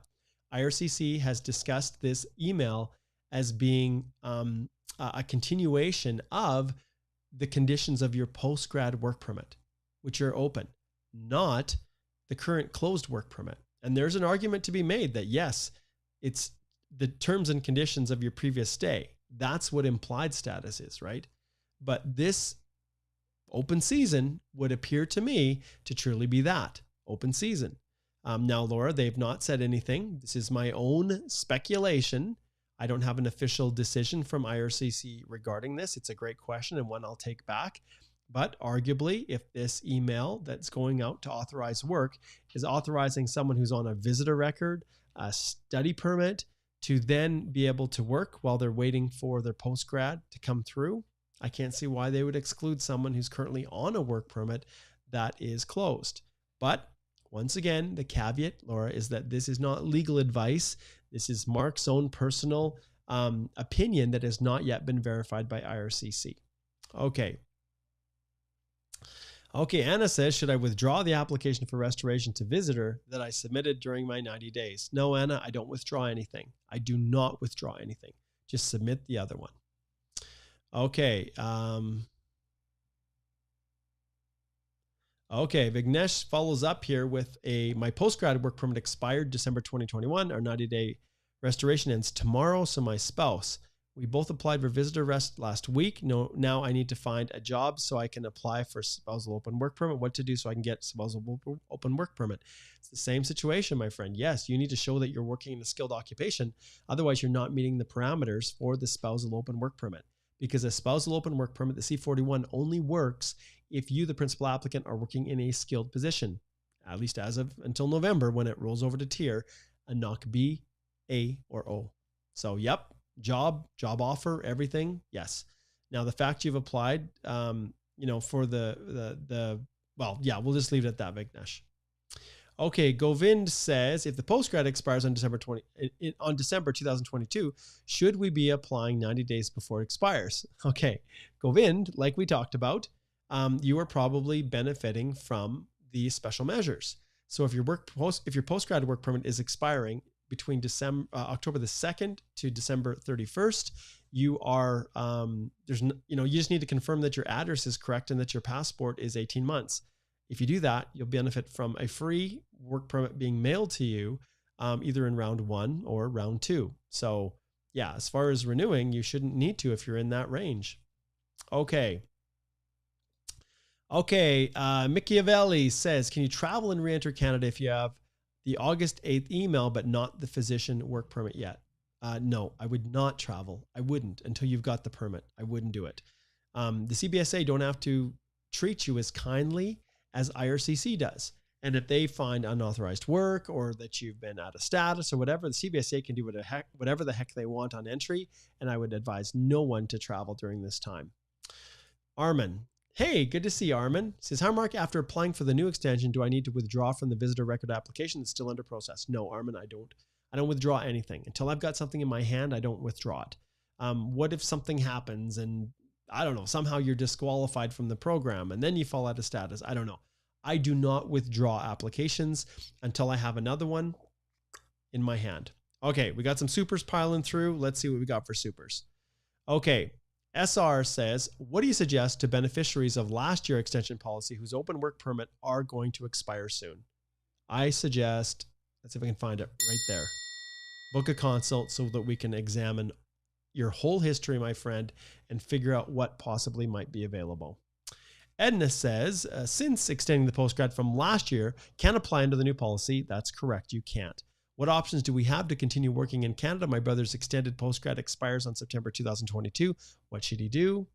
IRCC has discussed this email as being a continuation of the conditions of your post-grad work permit, which are open, not the current closed work permit. And there's an argument to be made that yes, it's the terms and conditions of your previous stay. That's what implied status is, right? But this open season would appear to me to truly be that, open season. Now, Laura, they've not said anything. This is my own speculation. I don't have an official decision from IRCC regarding this. It's a great question and one I'll take back. But arguably, if this email that's going out to authorize work is authorizing someone who's on a visitor record, a study permit, to then be able to work while they're waiting for their post-grad to come through, I can't see why they would exclude someone who's currently on a work permit that is closed. But once again, the caveat, Laura, is that this is not legal advice. This is Mark's own personal opinion that has not yet been verified by IRCC. Okay. Okay, Anna says, should I withdraw the application for restoration to visitor that I submitted during my 90 days? No, Anna, I don't withdraw anything. I do not withdraw anything. Just submit the other one. Okay. Okay, Vignesh follows up here with my postgrad work permit expired December 2021. Our 90-day restoration ends tomorrow. So my spouse, we both applied for visitor rest last week. No, now I need to find a job so I can apply for spousal open work permit. What to do so I can get spousal open work permit? It's the same situation, my friend. Yes, you need to show that you're working in a skilled occupation. Otherwise, you're not meeting the parameters for the spousal open work permit. Because a spousal open work permit, the C41, only works if you, the principal applicant, are working in a skilled position, at least as of until November when it rolls over to tier, a NOC B, A, or O. So, yep, job offer, everything, yes. Now, the fact you've applied, for well, yeah, we'll just leave it at that, Vignesh. Okay, Govind says, if the postgrad expires on December 2022, should we be applying 90 days before it expires? Okay, Govind, like we talked about, you are probably benefiting from the special measures. So if your postgrad work permit is expiring between October the 2nd to December 31st, you are you just need to confirm that your address is correct and that your passport is 18 months. If you do that, you'll benefit from a free work permit being mailed to you either in round 1 or round 2. So yeah, as far as renewing, you shouldn't need to if you're in that range. Okay. Machiavelli says, can you travel and re-enter Canada if you have the August 8th email but not the physician work permit yet? No, I would not travel. I wouldn't until you've got the permit. I wouldn't do it. The CBSA don't have to treat you as kindly as IRCC does. And if they find unauthorized work or that you've been out of status or whatever, the CBSA can do whatever the heck they want on entry. And I would advise no one to travel during this time. Armin. Hey, good to see you, Armin. Says, hi, Mark. After applying for the new extension, do I need to withdraw from the visitor record application that's still under process? No, Armin, I don't. I don't withdraw anything. Until I've got something in my hand, I don't withdraw it. What if something happens and, I don't know, somehow you're disqualified from the program and then you fall out of status? I don't know. I do not withdraw applications until I have another one in my hand. Okay, we got some supers piling through. Let's see what we got for supers. Okay, SR says, what do you suggest to beneficiaries of last year extension policy whose open work permit are going to expire soon? I suggest, let's see if I can find it right there. Book a consult so that we can examine your whole history, my friend, and figure out what possibly might be available. Edna says, since extending the postgrad from last year can apply under the new policy, that's correct, you can't. What options do we have to continue working in Canada? My brother's extended postgrad expires on September 2022. What should he do?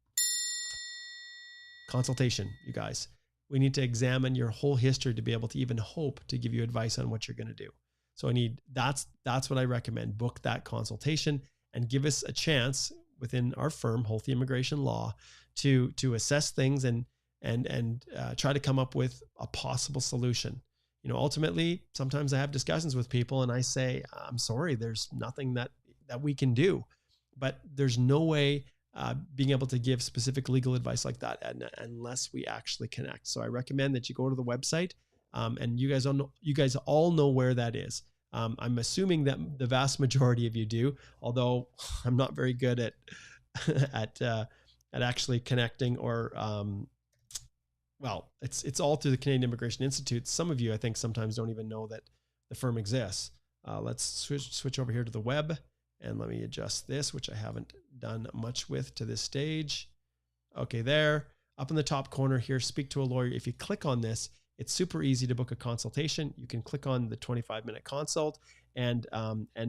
Consultation, you guys. We need to examine your whole history to be able to even hope to give you advice on what you're going to do. So that's what I recommend. Book that consultation and give us a chance within our firm, Holthe Immigration Law, to assess things and try to come up with a possible solution. You know, ultimately, sometimes I have discussions with people and I say, I'm sorry, there's nothing that we can do, but there's no way being able to give specific legal advice like that, Edna, unless we actually connect. So I recommend that you go to the website and you guys all know where that is. I'm assuming that the vast majority of you do, although I'm not very good at actually connecting or, well, it's all through the Canadian Immigration Institute. Some of you, I think, sometimes don't even know that the firm exists. Let's switch over here to the web and let me adjust this, which I haven't done much with to this stage. Okay, there. Up in the top corner here, speak to a lawyer. If you click on this, it's super easy to book a consultation. You can click on the 25-minute consult and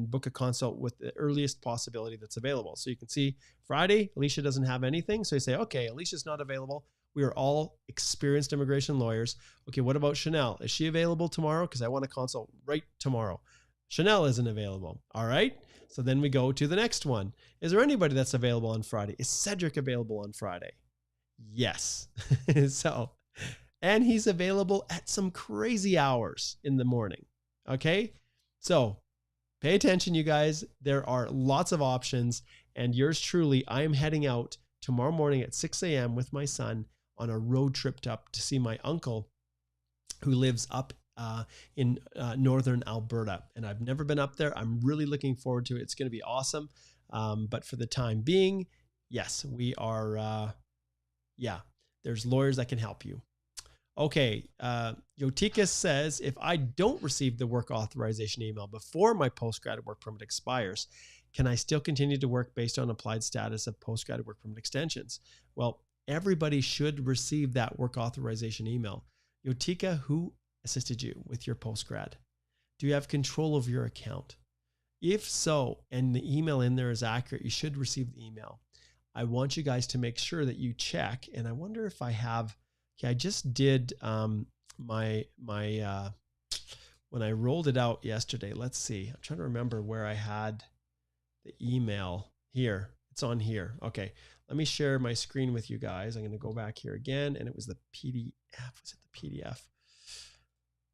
book a consult with the earliest possibility that's available. So you can see Friday, Alicia doesn't have anything. So you say, okay, Alicia's not available. We are all experienced immigration lawyers. Okay, what about Chanel? Is she available tomorrow? Because I want to consult right tomorrow. Chanel isn't available. All right. So then we go to the next one. Is there anybody that's available on Friday? Is Cedric available on Friday? Yes. And he's available at some crazy hours in the morning. Okay. So pay attention, you guys. There are lots of options, and yours truly, I am heading out tomorrow morning at 6 a.m. with my son on a road trip up to see my uncle who lives up in northern Alberta. And I've never been up there. I'm really looking forward to it. It's going to be awesome. But for the time being, yes, we are, there's lawyers that can help you. Okay, Yotika says, if I don't receive the work authorization email before my postgraduate work permit expires, can I still continue to work based on applied status of postgraduate work permit extensions? Well, everybody should receive that work authorization email. Yotika, who assisted you with your postgrad? Do you have control of your account? If so, and the email in there is accurate, you should receive the email. I want you guys to make sure that you check, and I wonder if I have, I just did when I rolled it out yesterday. Let's see. I'm trying to remember where I had the email here. It's on here. Okay. Let me share my screen with you guys. I'm going to go back here again, and it was the PDF. Was it the PDF?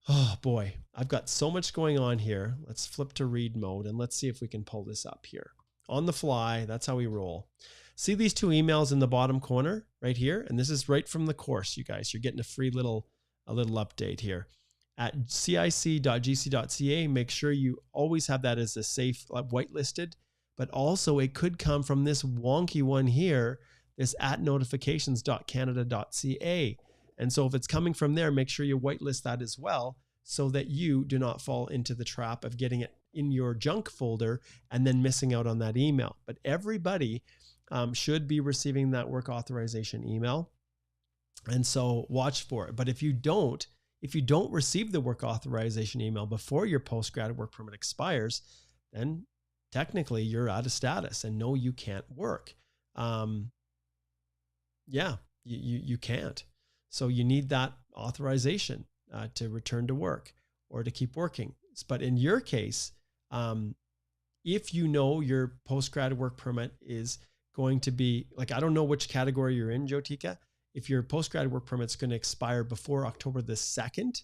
Oh boy, I've got so much going on here. Let's flip to read mode and let's see if we can pull this up here on the fly. That's how we roll. See these two emails in the bottom corner right here? And this is right from the course, you guys. You're getting a free little update here. At cic.gc.ca, make sure you always have that as a safe whitelisted, but also it could come from this wonky one here, this at notifications.canada.ca. And so if it's coming from there, make sure you whitelist that as well so that you do not fall into the trap of getting it in your junk folder and then missing out on that email. But everybody should be receiving that work authorization email. And so watch for it. But if you don't receive the work authorization email before your postgrad work permit expires, then technically you're out of status and no, you can't work. You can't. So you need that authorization to return to work or to keep working. But in your case, if you know your postgrad work permit is going to be, like, I don't know which category you're in, Jotika, if your postgrad work permit's going to expire before October the 2nd,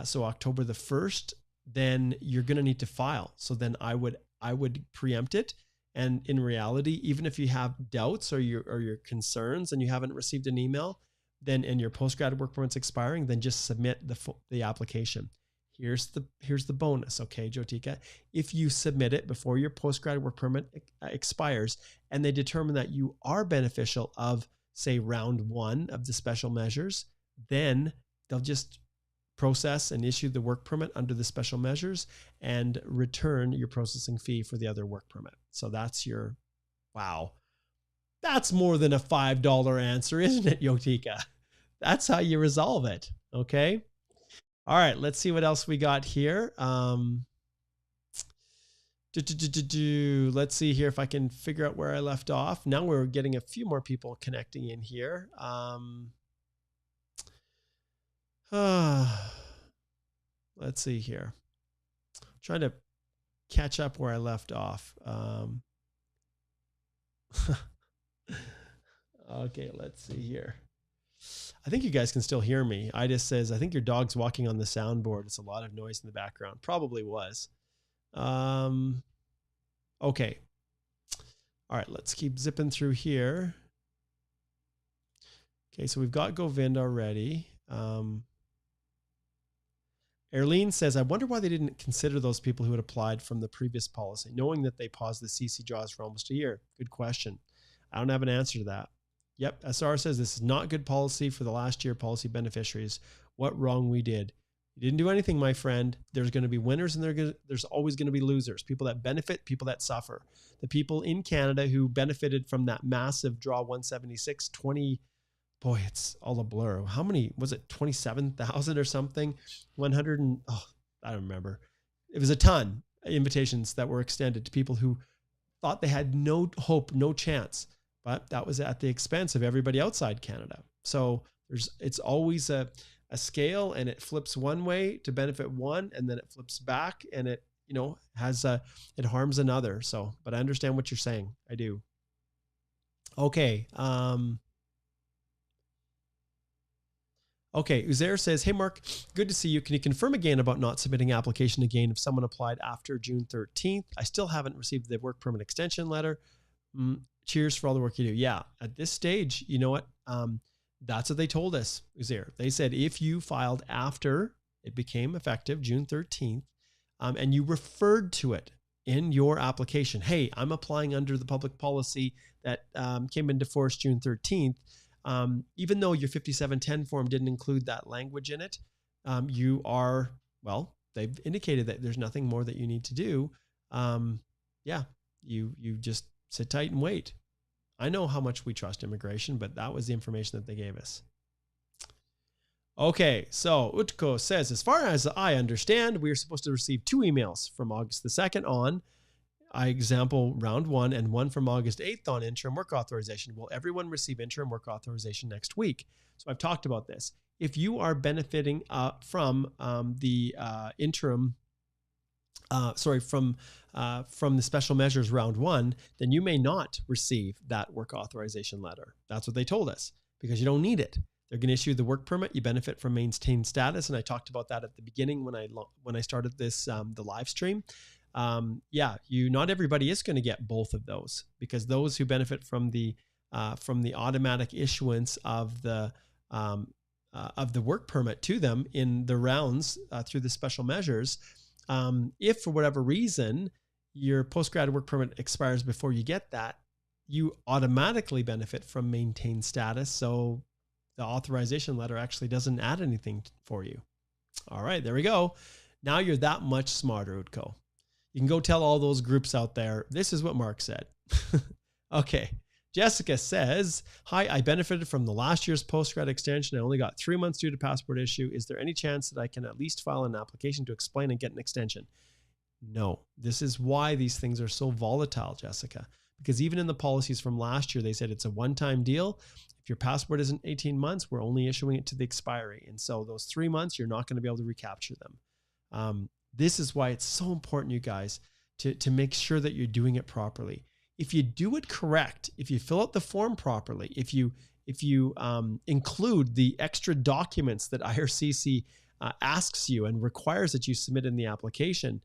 so October the 1st, then you're going to need to file. So then I would preempt it. And in reality, even if you have doubts or your concerns and you haven't received an email, then and your postgrad work permit's expiring, then just submit the application. Here's the bonus, okay, Jotika. If you submit it before your postgrad work permit expires and they determine that you are beneficial of, say, round 1 of the special measures, then they'll just process and issue the work permit under the special measures and return your processing fee for the other work permit. So that's your, wow. That's more than a $5 answer, isn't it, Yotika? That's how you resolve it, okay? All right, let's see what else we got here. Let's see here if I can figure out where I left off. Now we're getting a few more people connecting in here. Let's see here. Trying to catch up where I left off. Okay, let's see here. I think you guys can still hear me. Ida says, I think your dog's walking on the soundboard. It's a lot of noise in the background. Probably was. Okay. All right, let's keep zipping through here. Okay, so we've got Govind already. Erlene says, I wonder why they didn't consider those people who had applied from the previous policy, knowing that they paused the CC draws for almost a year. Good question. I don't have an answer to that. Yep, SR says this is not good policy for the last year policy beneficiaries. What wrong we did. You didn't do anything, my friend. There's going to be winners and there's always going to be losers. People that benefit, people that suffer. The people in Canada who benefited from that massive draw 176, 20, boy, it's all a blur. How many, was it 27,000 or something? 100 and, I don't remember. It was a ton of invitations that were extended to people who thought they had no hope, no chance. But that was at the expense of everybody outside Canada. So it's always a scale, and it flips one way to benefit one, and then it flips back, and it, it harms another. So, but I understand what you're saying. I do. Okay. Okay. Uzair says, hey, Mark, good to see you. Can you confirm again about not submitting application again if someone applied after June 13th? I still haven't received the work permit extension letter. Cheers for all the work you do. Yeah. At this stage, you know what? That's what they told us, Uzair. They said, if you filed after it became effective June 13th, and you referred to it in your application, hey, I'm applying under the public policy that came into force June 13th. Even though your 5710 form didn't include that language in it, you are, well, they've indicated that there's nothing more that you need to do. Yeah, you just sit tight and wait. I know how much we trust immigration, but that was the information that they gave us. Okay, so Utko says, as far as I understand, we are supposed to receive 2 emails from August the 2nd on, example, round 1, and one from August 8th on interim work authorization. Will everyone receive interim work authorization next week? So I've talked about this. If you are benefiting from the interim from the special measures round 1, then you may not receive that work authorization letter. That's what they told us, because you don't need it. They're going to issue the work permit. You benefit from maintained status. And I talked about that at the beginning when I started this, the live stream. Yeah, not everybody is going to get both of those, because those who benefit from the automatic issuance of the work permit to them in the rounds through the special measures, if for whatever reason your postgrad work permit expires before you get that, you automatically benefit from maintained status. So the authorization letter actually doesn't add anything for you. All right, there we go. Now you're that much smarter, Utko. You can go tell all those groups out there, this is what Mark said. Okay. Jessica says, hi, I benefited from the last year's postgrad extension. I only got 3 months due to passport issue. Is there any chance that I can at least file an application to explain and get an extension? No, this is why these things are so volatile, Jessica, because even in the policies from last year, they said it's a one-time deal. If your passport isn't 18 months, we're only issuing it to the expiry. And so those 3 months, you're not going to be able to recapture them. This is why it's so important, you guys, to make sure that you're doing it properly. If you do it correct, if you fill out the form properly, if you include the extra documents that IRCC asks you and requires that you submit in the application,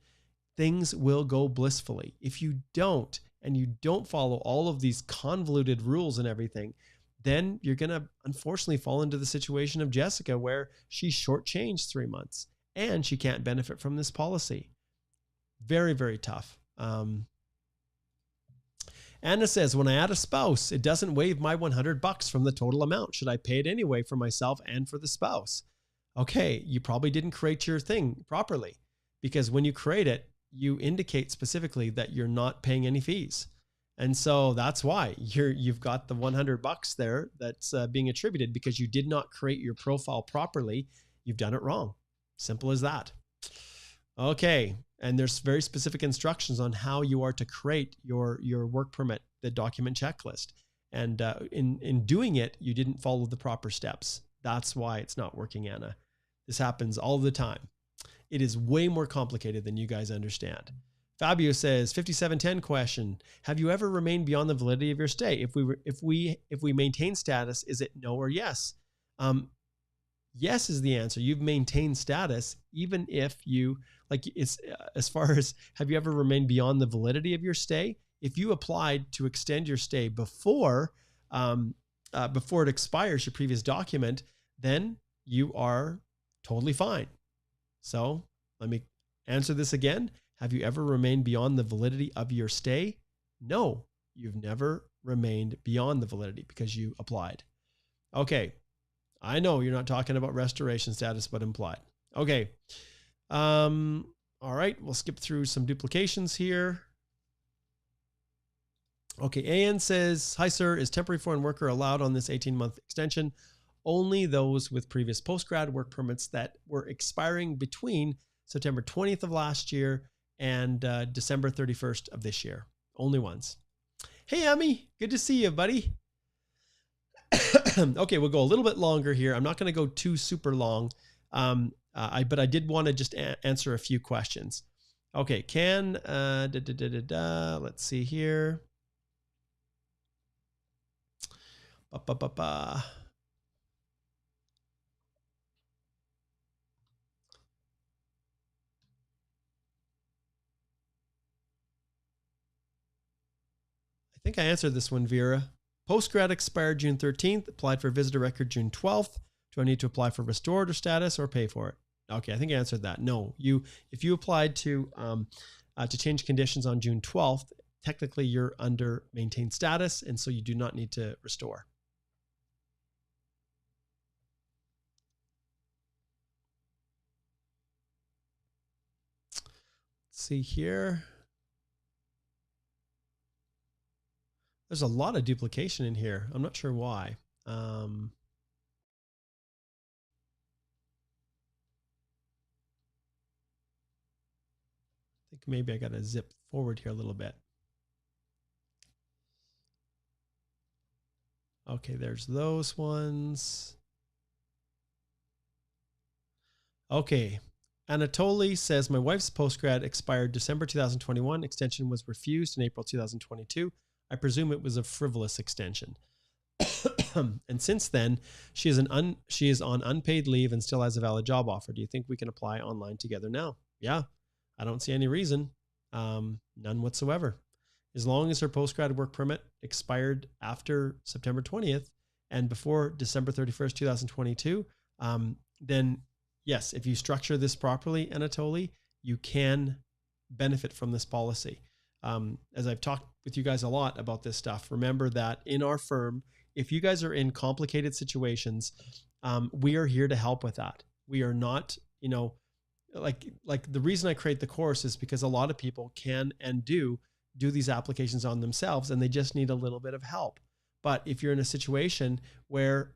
things will go blissfully. If you don't, and you don't follow all of these convoluted rules and everything, then you're going to unfortunately fall into the situation of Jessica, where she shortchanged 3 months and she can't benefit from this policy. Very, very tough. Anna says, when I add a spouse, it doesn't waive my $100 from the total amount. Should I pay it anyway for myself and for the spouse? Okay, you probably didn't create your thing properly, because when you create it, you indicate specifically that you're not paying any fees. And so that's why you've got the $100 there that's being attributed, because you did not create your profile properly. You've done it wrong. Simple as that. Okay. And there's very specific instructions on how you are to create your work permit, the document checklist. And in doing it, you didn't follow the proper steps. That's why it's not working, Anna. This happens all the time. It is way more complicated than you guys understand. Fabio says, 5710 question: have you ever remained beyond the validity of your stay? If we maintain status, is it no or yes? Yes is the answer. You've maintained status, even if you, like, it's as far as have you ever remained beyond the validity of your stay? If you applied to extend your stay before it expires, your previous document, then you are totally fine. So let me answer this again. Have you ever remained beyond the validity of your stay? No, you've never remained beyond the validity because you applied. Okay. I know you're not talking about restoration status, but implied. Okay. All right. We'll skip through some duplications here. Okay. Ann says, hi, sir. Is temporary foreign worker allowed on this 18-month extension? Only those with previous postgrad work permits that were expiring between September 20th of last year and December 31st of this year. Only ones. Hey, Emmy. Good to see you, buddy. Okay, we'll go a little bit longer here. I'm not going to go too super long, but I did want to just answer a few questions. Okay, let's see here. I think I answered this one, Vera. Postgrad expired June 13th, applied for visitor record June 12th. Do I need to apply for restored status or pay for it? Okay, I think I answered that. No, if you applied to change conditions on June 12th, technically you're under maintained status, and so you do not need to restore. Let's see here. There's a lot of duplication in here. I'm not sure why. I think maybe I got to zip forward here a little bit. Okay, there's those ones. Okay. Anatoly says, my wife's postgrad expired December 2021. Extension was refused in April 2022. I presume it was a frivolous extension. And since then, she is on unpaid leave and still has a valid job offer. Do you think we can apply online together now? Yeah, I don't see any reason. None whatsoever. As long as her postgrad work permit expired after September 20th and before December 31st, 2022, then yes, if you structure this properly, Anatoly, you can benefit from this policy. As I've talked with you guys a lot about this stuff, remember that in our firm, if you guys are in complicated situations, we are here to help with that. We are not, like the reason I create the course is because a lot of people can and do these applications on themselves, and they just need a little bit of help. But if you're in a situation where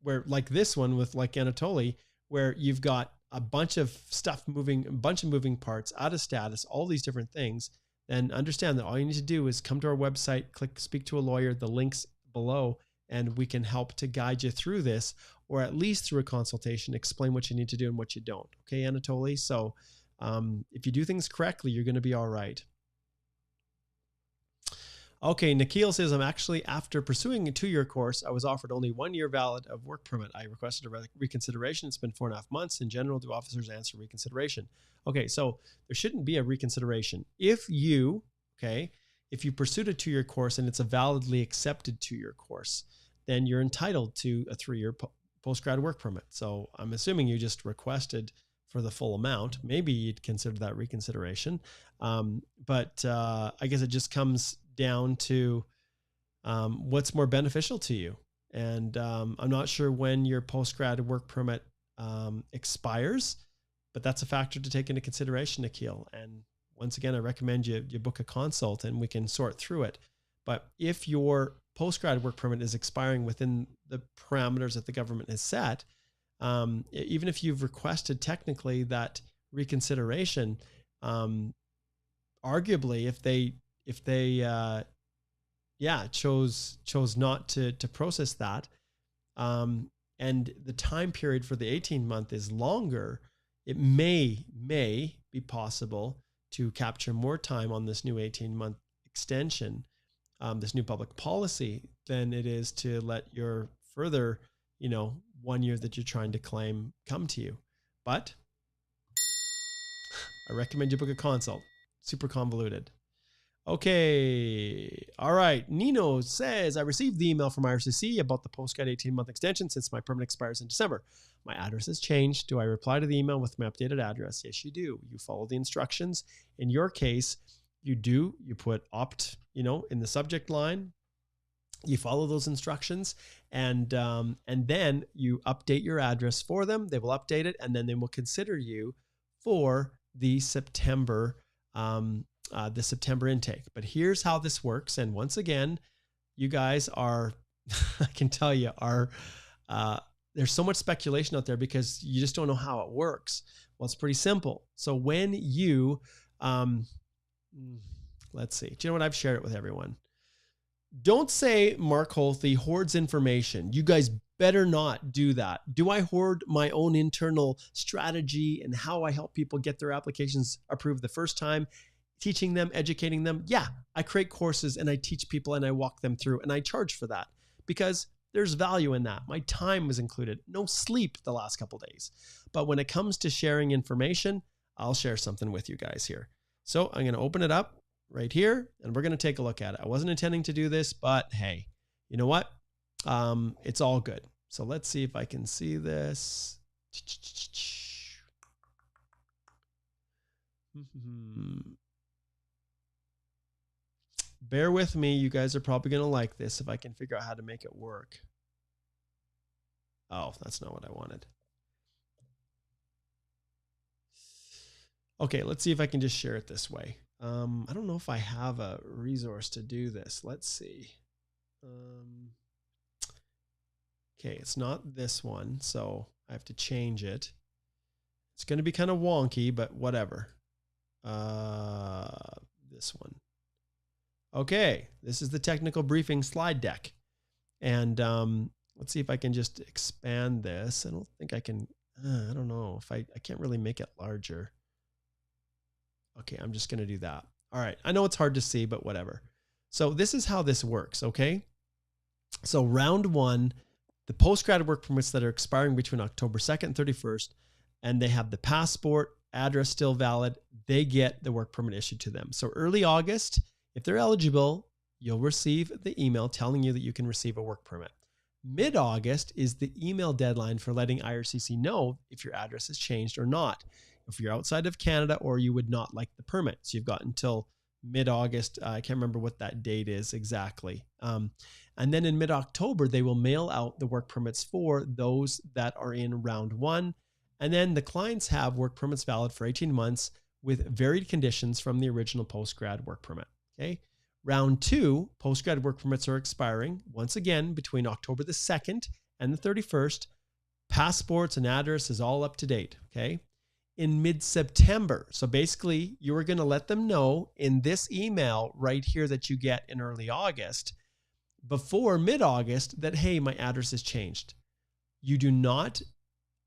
like this one with like Anatoly, where you've got a bunch of stuff moving, a bunch of moving parts, out of status, all these different things, then understand that all you need to do is come to our website, click speak to a lawyer, the links below, and we can help to guide you through this, or at least through a consultation, explain what you need to do and what you don't. Okay, Anatoly? So if you do things correctly, you're going to be all right. Okay, Nikhil says, I'm actually, after pursuing a 2-year course, I was offered only 1 year valid of work permit. I requested a reconsideration. It's been 4.5 months. In general, do officers answer reconsideration? Okay, so there shouldn't be a reconsideration. If you pursued a 2-year course and it's a validly accepted 2-year course, then you're entitled to a 3-year post-grad work permit. So I'm assuming you just requested for the full amount. Maybe you'd consider that reconsideration. But I guess it just comes down to what's more beneficial to you. And I'm not sure when your post-grad work permit expires, but that's a factor to take into consideration, Nikhil. And once again, I recommend you book a consult and we can sort through it. But if your post-grad work permit is expiring within the parameters that the government has set, even if you've requested technically that reconsideration, arguably if they chose not to process that, and the time period for the 18-month is longer, it may be possible to capture more time on this new 18-month extension, this new public policy, than it is to let your further 1 year that you're trying to claim come to you. But I recommend you book a consult. Super convoluted. Okay. All right. Nino says, I received the email from IRCC about the postgrad 18-month extension since my permit expires in December. My address has changed. Do I reply to the email with my updated address? Yes, you do. You follow the instructions. In your case, you do. You put opt, in the subject line. You follow those instructions, and then you update your address for them. They will update it, and then they will consider you for the September intake. But here's how this works. And once again, you guys are, I can tell you, there's so much speculation out there because you just don't know how it works. Well, it's pretty simple. So when you, let's see, do you know what? I've shared it with everyone. Don't say Mark Holthe hoards information. You guys better not do that. Do I hoard my own internal strategy and how I help people get their applications approved the first time, teaching them, educating them? Yeah, I create courses and I teach people and I walk them through and I charge for that because there's value in that. My time was included. No sleep the last couple of days. But when it comes to sharing information, I'll share something with you guys here. So I'm going to open it up right here, and we're going to take a look at it. I wasn't intending to do this, but hey, you know what? It's all good. So let's see if I can see this. Bear with me. You guys are probably going to like this if I can figure out how to make it work. Oh, that's not what I wanted. Okay, let's see if I can just share it this way. I don't know if I have a resource to do this. Let's see. Okay, it's not this one, so I have to change it. It's going to be kind of wonky, but whatever. This one. Okay, this is the technical briefing slide deck. And let's see if I can just expand this. I don't think I can. I don't know if I can't really make it larger. Okay, I'm just going to do that. All right. I know it's hard to see, but whatever. So this is how this works, okay? So round one, the postgrad work permits that are expiring between October 2nd and 31st, and they have the passport, address still valid, they get the work permit issued to them. So early August, if they're eligible, you'll receive the email telling you that you can receive a work permit. Mid-August is the email deadline for letting IRCC know if your address has changed or not. If you're outside of Canada or you would not like the permit. So you've got until mid-August. I can't remember what that date is exactly. And then in mid-October, they will mail out the work permits for those that are in round one. And then the clients have work permits valid for 18 months with varied conditions from the original postgrad work permit. Okay. Round two, postgrad work permits are expiring once again between October the 2nd and the 31st. Passports and address is all up to date. Okay. In mid-September. So basically you are going to let them know in this email right here that you get in early August before mid-August that, hey, my address has changed. You do not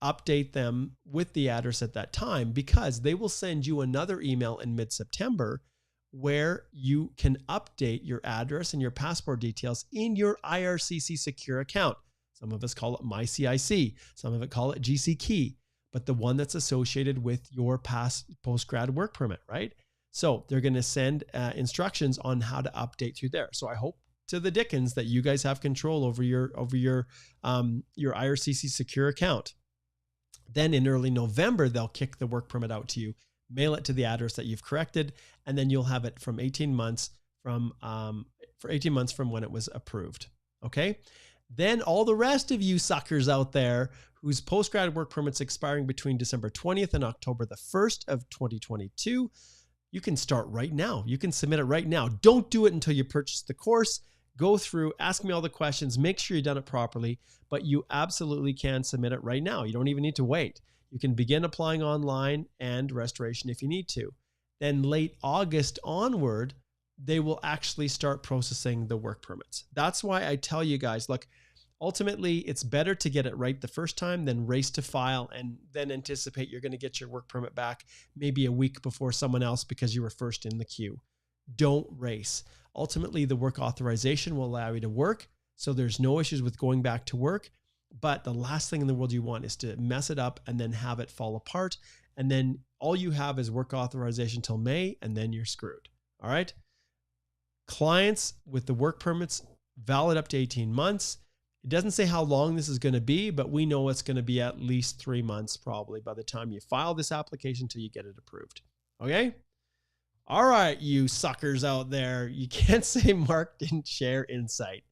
update them with the address at that time because they will send you another email in mid-September where you can update your address and your passport details in your IRCC secure account. Some of us call it MyCIC. Some of it call it GC Key, but the one that's associated with your post-grad work permit, right? So they're going to send instructions on how to update through there. So I hope to the dickens that you guys have control over your IRCC secure account. Then in early November, they'll kick the work permit out to you, mail it to the address that you've corrected, and then you'll have it from 18 months from when it was approved. Okay. Then all the rest of you suckers out there whose postgrad work permits expiring between December 20th and October the 1st of 2022, you can start right now. You can submit it right now. Don't do it until you purchase the course. Go through, ask me all the questions, make sure you've done it properly, but you absolutely can submit it right now. You don't even need to wait. You can begin applying online and restoration if you need to. Then late August onward, they will actually start processing the work permits. That's why I tell you guys, look, ultimately it's better to get it right the first time than race to file and then anticipate you're going to get your work permit back maybe a week before someone else because you were first in the queue. Don't race. Ultimately, the work authorization will allow you to work, so there's no issues with going back to work. But the last thing in the world you want is to mess it up and then have it fall apart. And then all you have is work authorization till May, and then you're screwed. All right. Clients with the work permits valid up to 18 months. It doesn't say how long this is going to be, but we know it's going to be at least 3 months probably by the time you file this application till you get it approved. Okay. All right, you suckers out there. You can't say Mark didn't share insight.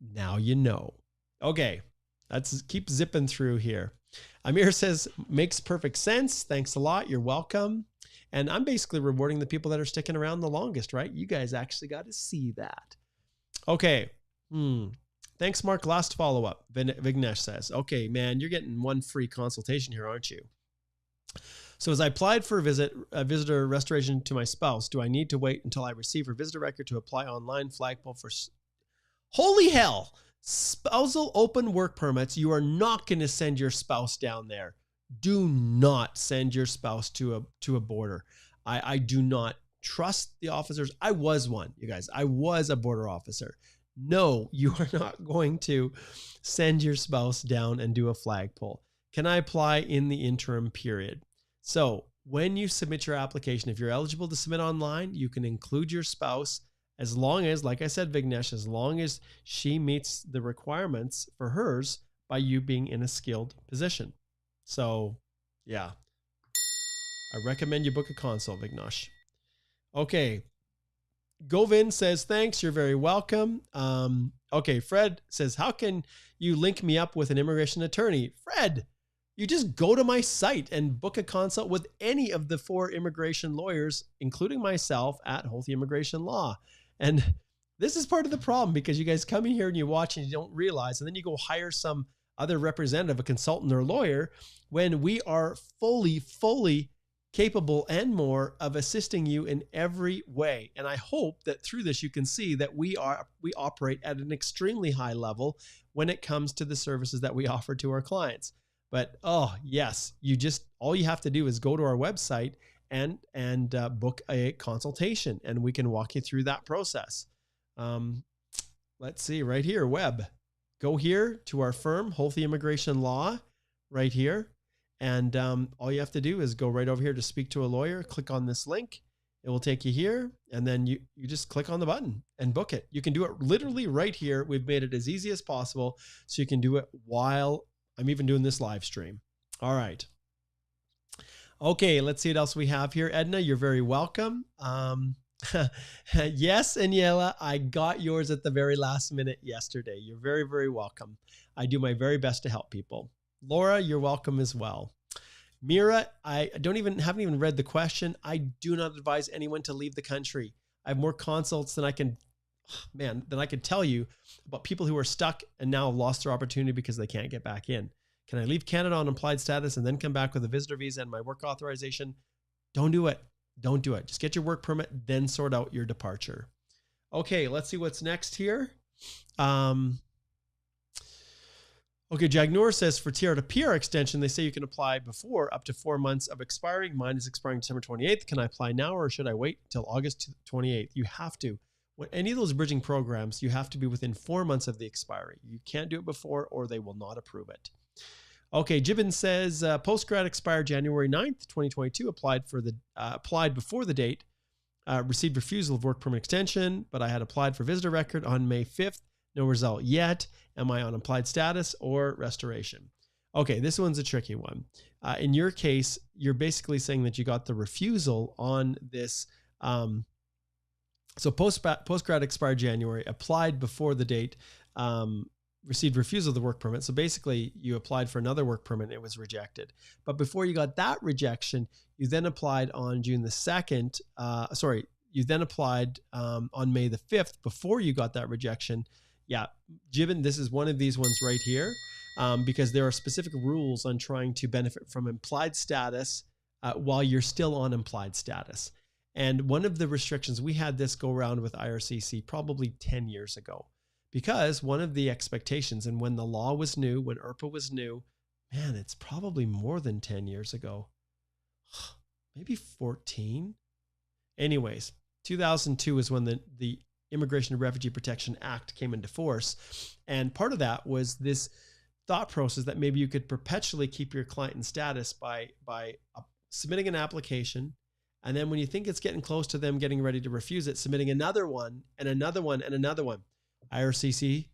Now you know. Okay, let's keep zipping through here. Amir says, makes perfect sense. Thanks a lot. You're welcome. And I'm basically rewarding the people that are sticking around the longest, right? You guys actually got to see that. Okay. Thanks, Mark. Last follow-up. Vignesh says, okay, man, you're getting one free consultation here, aren't you? So as I applied for a visitor restoration to my spouse, do I need to wait until I receive her visitor record to apply online flagpole for... Holy hell! Spousal open work permits. You are not going to send your spouse down there. Do not send your spouse to a border. I do not trust the officers. I was one, you guys. I was a border officer. No, you are not going to send your spouse down and do a flagpole. Can I apply in the interim period? So when you submit your application, if you're eligible to submit online, you can include your spouse as long as, like I said, Vignesh, as long as she meets the requirements for hers by you being in a skilled position. So yeah, I recommend you book a consult, Vignesh. Okay. Govin says, thanks. You're very welcome. Okay. Fred says, how can you link me up with an immigration attorney? Fred, you just go to my site and book a consult with any of the 4 immigration lawyers, including myself at Healthy Immigration Law. And this is part of the problem because you guys come in here and you watch and you don't realize, and then you go hire some other representative, a consultant or lawyer, when we are fully capable and more of assisting you in every way. And I hope that through this, you can see that we operate at an extremely high level when it comes to the services that we offer to our clients. But, oh yes, all you have to do is go to our website and book a consultation, and we can walk you through that process. Let's see right here, web, go here to our firm, Healthy Immigration Law, right here. And all you have to do is go right over here to speak to a lawyer, click on this link. It will take you here, and then you just click on the button and book it. You can do it literally right here. We've made it as easy as possible, so you can do it while I'm even doing this live stream. All right. Okay, let's see what else we have here. Edna, you're very welcome. Yes, Aniela, I got yours at the very last minute yesterday. You're very, very welcome. I do my very best to help people. Laura, you're welcome as well. Mira, I haven't even read the question. I do not advise anyone to leave the country. I have more consults than I can tell you about people who are stuck and now have lost their opportunity because they can't get back in. Can I leave Canada on implied status and then come back with a visitor visa and my work authorization? Don't do it. Don't do it. Just get your work permit, then sort out your departure. Okay, let's see what's next here. Okay, Jagnor says for TR to PR extension, they say you can apply before up to 4 months of expiring. Mine is expiring December 28th. Can I apply now or should I wait till August 28th? You have to. When any of those bridging programs, you have to be within 4 months of the expiry. You can't do it before or they will not approve it. Okay, Gibbon says postgrad expired January 9th, 2022, applied before the date, received refusal of work permit extension, but I had applied for visitor record on May 5th. No result yet. Am I on applied status or restoration? Okay, this one's a tricky one. In your case, you're basically saying that you got the refusal on this. So postgrad expired January, applied before the date, received refusal of the work permit. So basically you applied for another work permit. It was rejected. But before you got that rejection, you then applied on June the 2nd. You then applied on May the 5th before you got that rejection. Yeah, Gibbon, this is one of these ones right here because there are specific rules on trying to benefit from implied status while you're still on implied status. And one of the restrictions, we had this go around with IRCC probably 10 years ago because one of the expectations, and when the law was new, when IRPA was new, man, it's probably more than 10 years ago, maybe 14. Anyways, 2002 is when the Immigration and Refugee Protection Act came into force. And part of that was this thought process that maybe you could perpetually keep your client in status by submitting an application. And then when you think it's getting close to them getting ready to refuse it, submitting another one and another one and another one. IRCC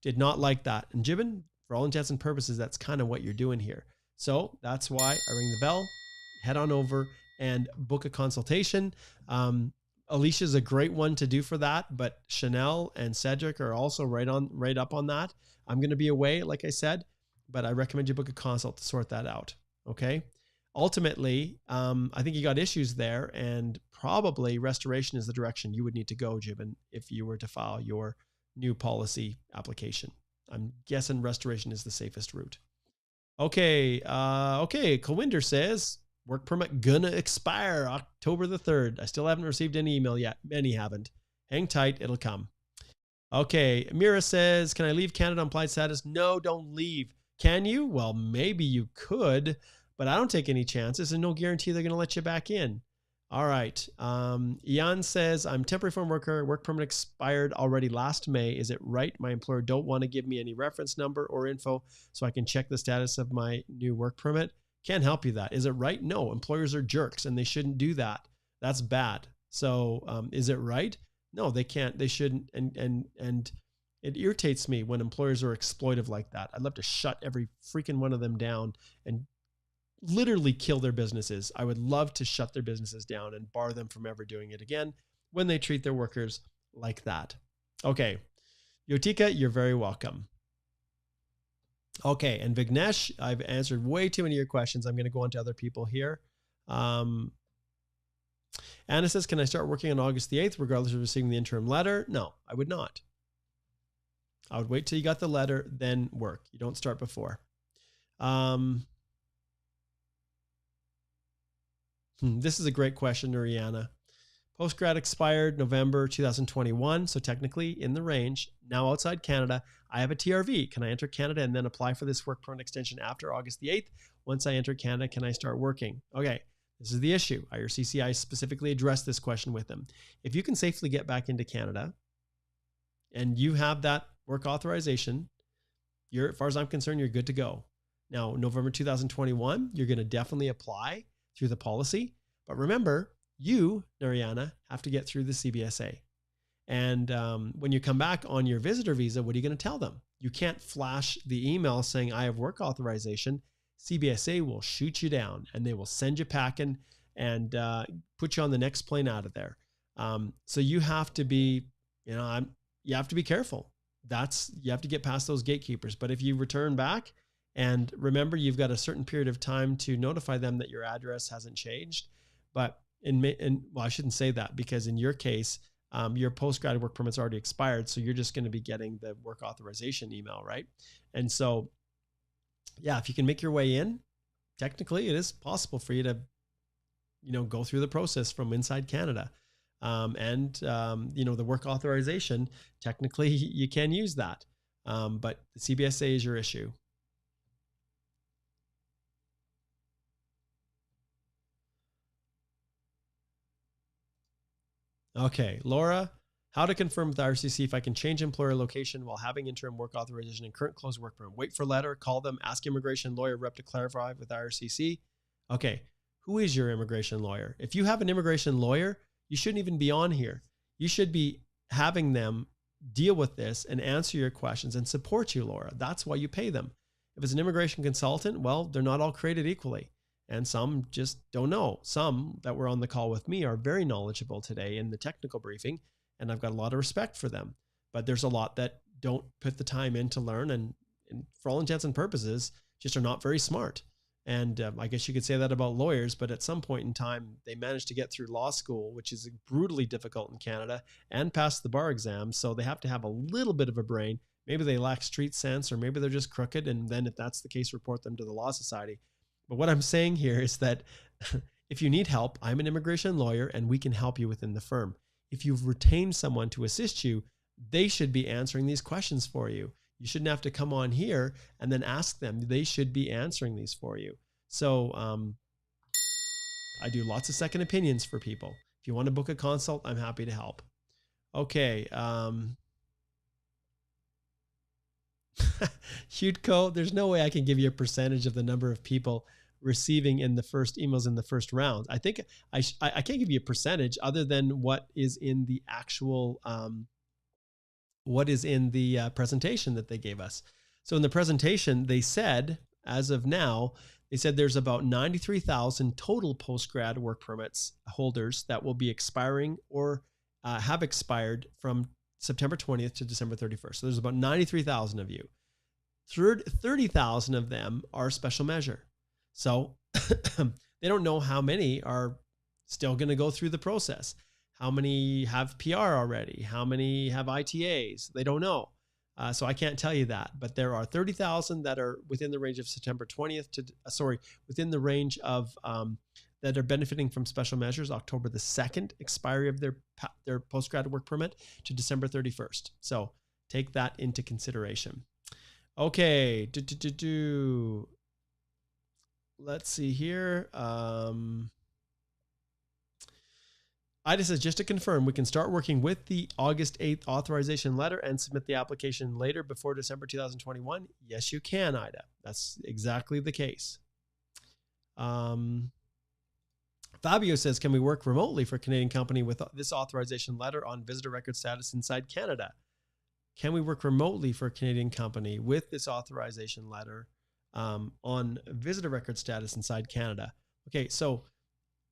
did not like that. And Gibbon, for all intents and purposes, that's kind of what you're doing here. So that's why I ring the bell, head on over and book a consultation. Alicia's a great one to do for that, but Chanel and Cedric are also right up on that. I'm going to be away, like I said, but I recommend you book a consult to sort that out. Okay. Ultimately, I think you got issues there, and probably restoration is the direction you would need to go, Gibbon, if you were to file your new policy application. I'm guessing restoration is the safest route. Okay. Colwinder says, work permit gonna expire October the 3rd. I still haven't received any email yet. Many haven't. Hang tight, it'll come. Okay, Mira says, can I leave Canada on applied status? No, don't leave. Can you? Well, maybe you could, but I don't take any chances and no guarantee they're gonna let you back in. All right. Ian says, I'm temporary foreign worker. Work permit expired already last May. Is it right? My employer don't want to give me any reference number or info so I can check the status of my new work permit. Can't help you that. Is it right? No, employers are jerks and they shouldn't do that. That's bad. So is it right? No, they can't, they shouldn't. And it irritates me when employers are exploitive like that. I'd love to shut every freaking one of them down and literally kill their businesses. I would love to shut their businesses down and bar them from ever doing it again when they treat their workers like that. Okay. Yotika, you're very welcome. Okay, and Vignesh, I've answered way too many of your questions. I'm going to go on to other people here. Anna says, can I start working on August the 8th, regardless of receiving the interim letter? No, I would not. I would wait till you got the letter, then work. You don't start before. This is a great question, Ariana. Postgrad expired November 2021, so technically in the range. Now outside Canada, I have a TRV. Can I enter Canada and then apply for this work permit extension after August the 8th? Once I enter Canada, can I start working? Okay, this is the issue. IRCC, I specifically addressed this question with them. If you can safely get back into Canada and you have that work authorization, as far as I'm concerned, you're good to go. Now, November 2021, you're going to definitely apply through the policy. But remember, you, Nariana, have to get through the CBSA. And when you come back on your visitor visa, what are you going to tell them? You can't flash the email saying, I have work authorization. CBSA will shoot you down and they will send you packing and put you on the next plane out of there. So you have to be, you have to be careful. You have to get past those gatekeepers. But if you return back, and remember, you've got a certain period of time to notify them that your address hasn't changed. But well, I shouldn't say that because in your case, your postgrad work permit's already expired. So you're just going to be getting the work authorization email, right? And so, yeah, if you can make your way in, technically it is possible for you to, go through the process from inside Canada. The work authorization, technically you can use that. But the CBSA is your issue. Okay, Laura, how to confirm with IRCC if I can change employer location while having interim work authorization and current closed work permit. Wait for letter, call them, ask immigration lawyer rep to clarify with IRCC. Okay, who is your immigration lawyer? If you have an immigration lawyer, you shouldn't even be on here. You should be having them deal with this and answer your questions and support you, Laura. That's why you pay them. If it's an immigration consultant, well, they're not all created equally. And some just don't know. Some that were on the call with me are very knowledgeable today in the technical briefing, and I've got a lot of respect for them. But there's a lot that don't put the time in to learn, and for all intents and purposes, just are not very smart. And I guess you could say that about lawyers, but at some point in time, they managed to get through law school, which is brutally difficult in Canada, and pass the bar exam. So they have to have a little bit of a brain. Maybe they lack street sense, or maybe they're just crooked. And then if that's the case, report them to the Law Society. But what I'm saying here is that if you need help, I'm an immigration lawyer and we can help you within the firm. If you've retained someone to assist you, they should be answering these questions for you. You shouldn't have to come on here and then ask them. They should be answering these for you. So I do lots of second opinions for people. If you want to book a consult, I'm happy to help. Okay. Hudco, there's no way I can give you a percentage of the number of people receiving in the first emails in the first round. I think I can't give you a percentage other than what is in the actual, presentation that they gave us. So in the presentation, they said, as of now, they said there's about 93,000 total post-grad work permits holders that will be expiring or have expired from September 20th to December 31st. So there's about 93,000 of you. 30,000 of them are special measure. So they don't know how many are still going to go through the process. How many have PR already? How many have ITAs? They don't know. So I can't tell you that, but there are 30,000 that are within the range of September 20th to, within the range of, that are benefiting from special measures, October the 2nd, expiry of their postgrad work permit to December 31st. So take that into consideration. Okay. Let's see here. Ida says, just to confirm, we can start working with the August 8th authorization letter and submit the application later before December 2021. Yes, you can, Ida. That's exactly the case. Fabio says, can we work remotely for a Canadian company with this authorization letter on visitor record status inside Canada? Can we work remotely for a Canadian company with this authorization letter on visitor record status inside Canada? Okay, so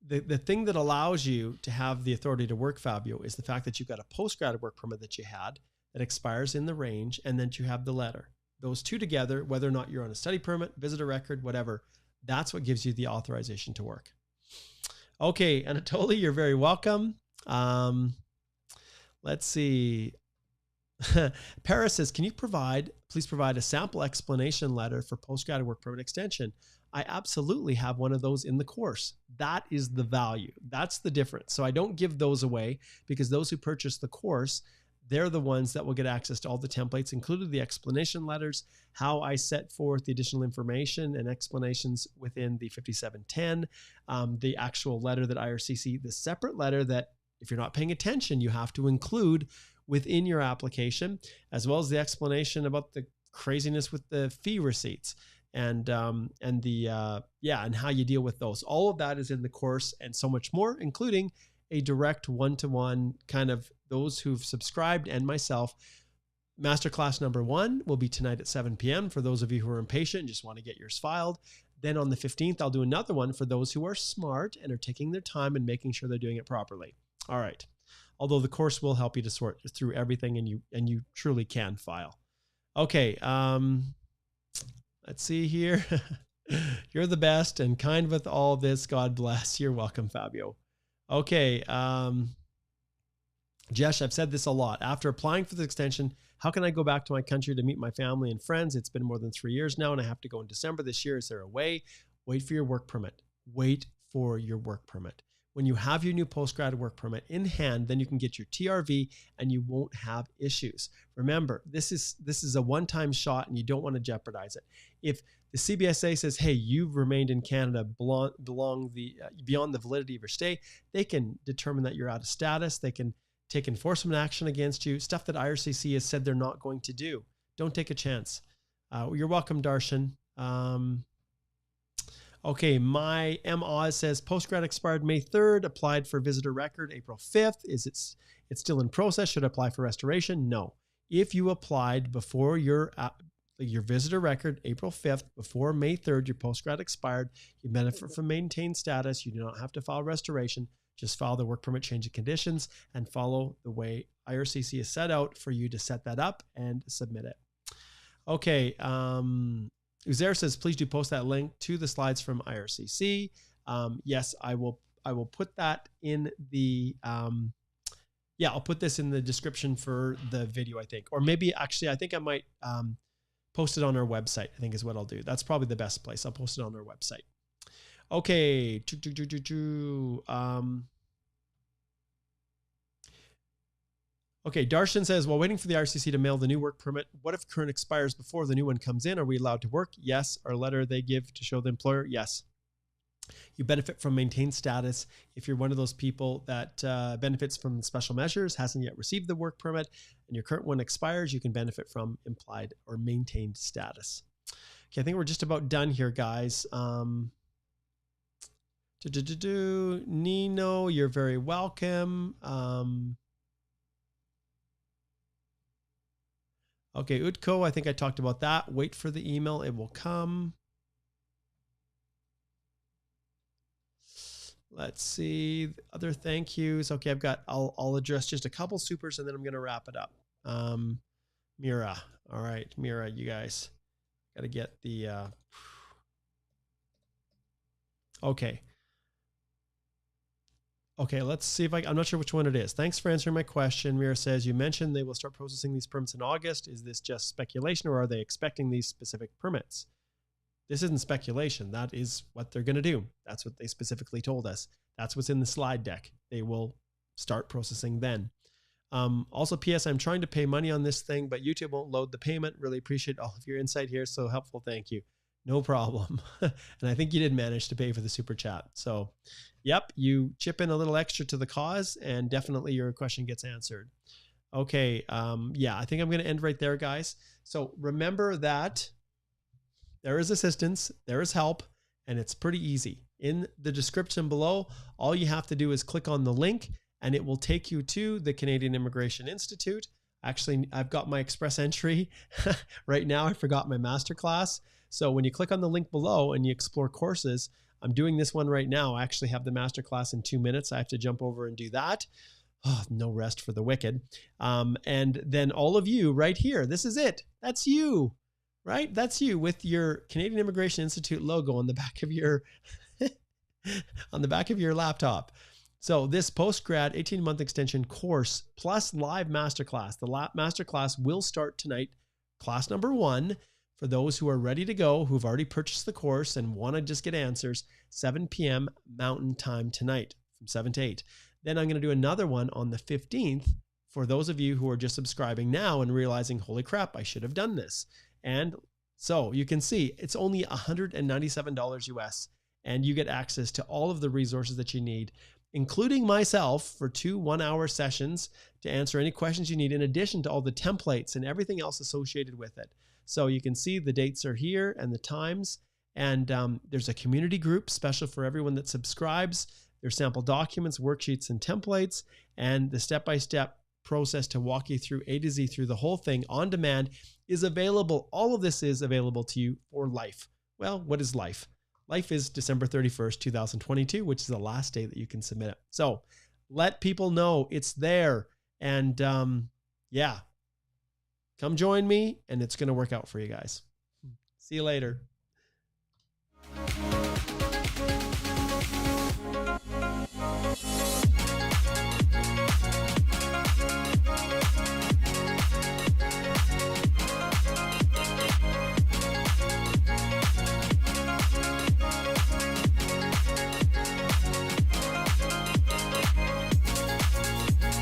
the thing that allows you to have the authority to work, Fabio, is the fact that you've got a postgrad work permit that you had that expires in the range, and then you have the letter. Those two together, whether or not you're on a study permit, visitor record, whatever, that's what gives you the authorization to work. Okay, Anatoly, you're very welcome. Let's see. Paris says, can you please provide a sample explanation letter for postgrad work permit extension? I absolutely have one of those in the course. That is the value. That's the difference. So I don't give those away because those who purchase the course, they're the ones that will get access to all the templates, including the explanation letters, how I set forth the additional information and explanations within the 5710, the actual letter that IRCC, the separate letter that if you're not paying attention, you have to include within your application, as well as the explanation about the craziness with the fee receipts and how you deal with those. All of that is in the course and so much more, including a direct one-to-one kind of those who've subscribed and myself. Masterclass number 1 will be tonight at 7 p.m. for those of you who are impatient and just want to get yours filed. Then on the 15th, I'll do another one for those who are smart and are taking their time and making sure they're doing it properly. All right. Although the course will help you to sort through everything and you truly can file. Okay. Let's see here. You're the best and kind with all this. God bless. You're welcome, Fabio. Okay. Jesh, I've said this a lot. After applying for the extension, how can I go back to my country to meet my family and friends? It's been more than 3 years now, and I have to go in December this year. Is there a way? Wait for your work permit. Wait for your work permit. when you have your new postgrad work permit in hand, then you can get your TRV and you won't have issues. Remember, this is a one-time shot and you don't want to jeopardize it. If the CBSA says, hey, you've remained in Canada beyond the validity of your stay, they can determine that you're out of status. They can take enforcement action against you, stuff that IRCC has said they're not going to do. Don't take a chance. You're welcome, Darshan. Okay, my M. Oz says postgrad expired May 3rd, applied for visitor record April 5th. It's still in process? Should I apply for restoration? No. If you applied before your visitor record April 5th, before May 3rd, your postgrad expired, you benefit from maintained status. You do not have to file restoration. Just file the work permit change of conditions and follow the way IRCC is set out for you to set that up and submit it. Okay. Uzair says, please do post that link to the slides from IRCC. Yes, I will put that in the, I'll put this in the description for the video, I think. Or maybe actually, I think I might post it on our website, I think is what I'll do. That's probably the best place. I'll post it on our website. Okay. Okay, Darshan says, while waiting for the IRCC to mail the new work permit, what if current expires before the new one comes in? Are we allowed to work? Yes. Our letter they give to show the employer? Yes. You benefit from maintained status. If you're one of those people that benefits from special measures, hasn't yet received the work permit, and your current one expires, you can benefit from implied or maintained status. Okay, I think we're just about done here, guys. Nino, you're very welcome. Okay, Utko, I think I talked about that. Wait for the email. It will come. Let's see. Other thank yous. Okay, I'll address just a couple supers and then I'm going to wrap it up. Mira. All right, Mira, you guys got to get the, okay. Okay, let's see if I'm not sure which one it is. Thanks for answering my question. Mira says, you mentioned they will start processing these permits in August. Is this just speculation or are they expecting these specific permits? This isn't speculation. That is what they're going to do. That's what they specifically told us. That's what's in the slide deck. They will start processing then. Also, P.S. I'm trying to pay money on this thing, but YouTube won't load the payment. Really appreciate all of your insight here. So helpful. Thank you. No problem. And I think you did manage to pay for the super chat. So, yep, you chip in a little extra to the cause and definitely your question gets answered. Okay. Yeah, I think I'm going to end right there, guys. So remember that there is assistance, there is help, and it's pretty easy. In the description below, all you have to do is click on the link and it will take you to the Canadian Immigration Institute. Actually, I've got my express entry right now. I forgot my masterclass. So when you click on the link below and you explore courses, I'm doing this one right now. I actually have the masterclass in 2 minutes. I have to jump over and do that. Oh, no rest for the wicked. And then all of you right here, this is it. That's you, right? That's you with your Canadian Immigration Institute logo on the back of your, on the back of your laptop. So this postgrad 18-month extension course plus live masterclass. The masterclass will start tonight, class number 1. For those who are ready to go, who've already purchased the course and want to just get answers, 7 p.m. Mountain Time tonight from 7 to 8. Then I'm going to do another one on the 15th for those of you who are just subscribing now and realizing, holy crap, I should have done this. And so you can see it's only $197 US and you get access to all of the resources that you need, including myself for 2 one-hour sessions to answer any questions you need, in addition to all the templates and everything else associated with it. So you can see the dates are here and the times, and there's a community group special for everyone that subscribes. There's sample documents, worksheets, and templates, and the step-by-step process to walk you through A to Z through the whole thing on demand is available. All of this is available to you for life. Well, what is life? Life is December 31st, 2022, which is the last day that you can submit it. So let people know it's there. And yeah, come join me and it's going to work out for you guys. See you later.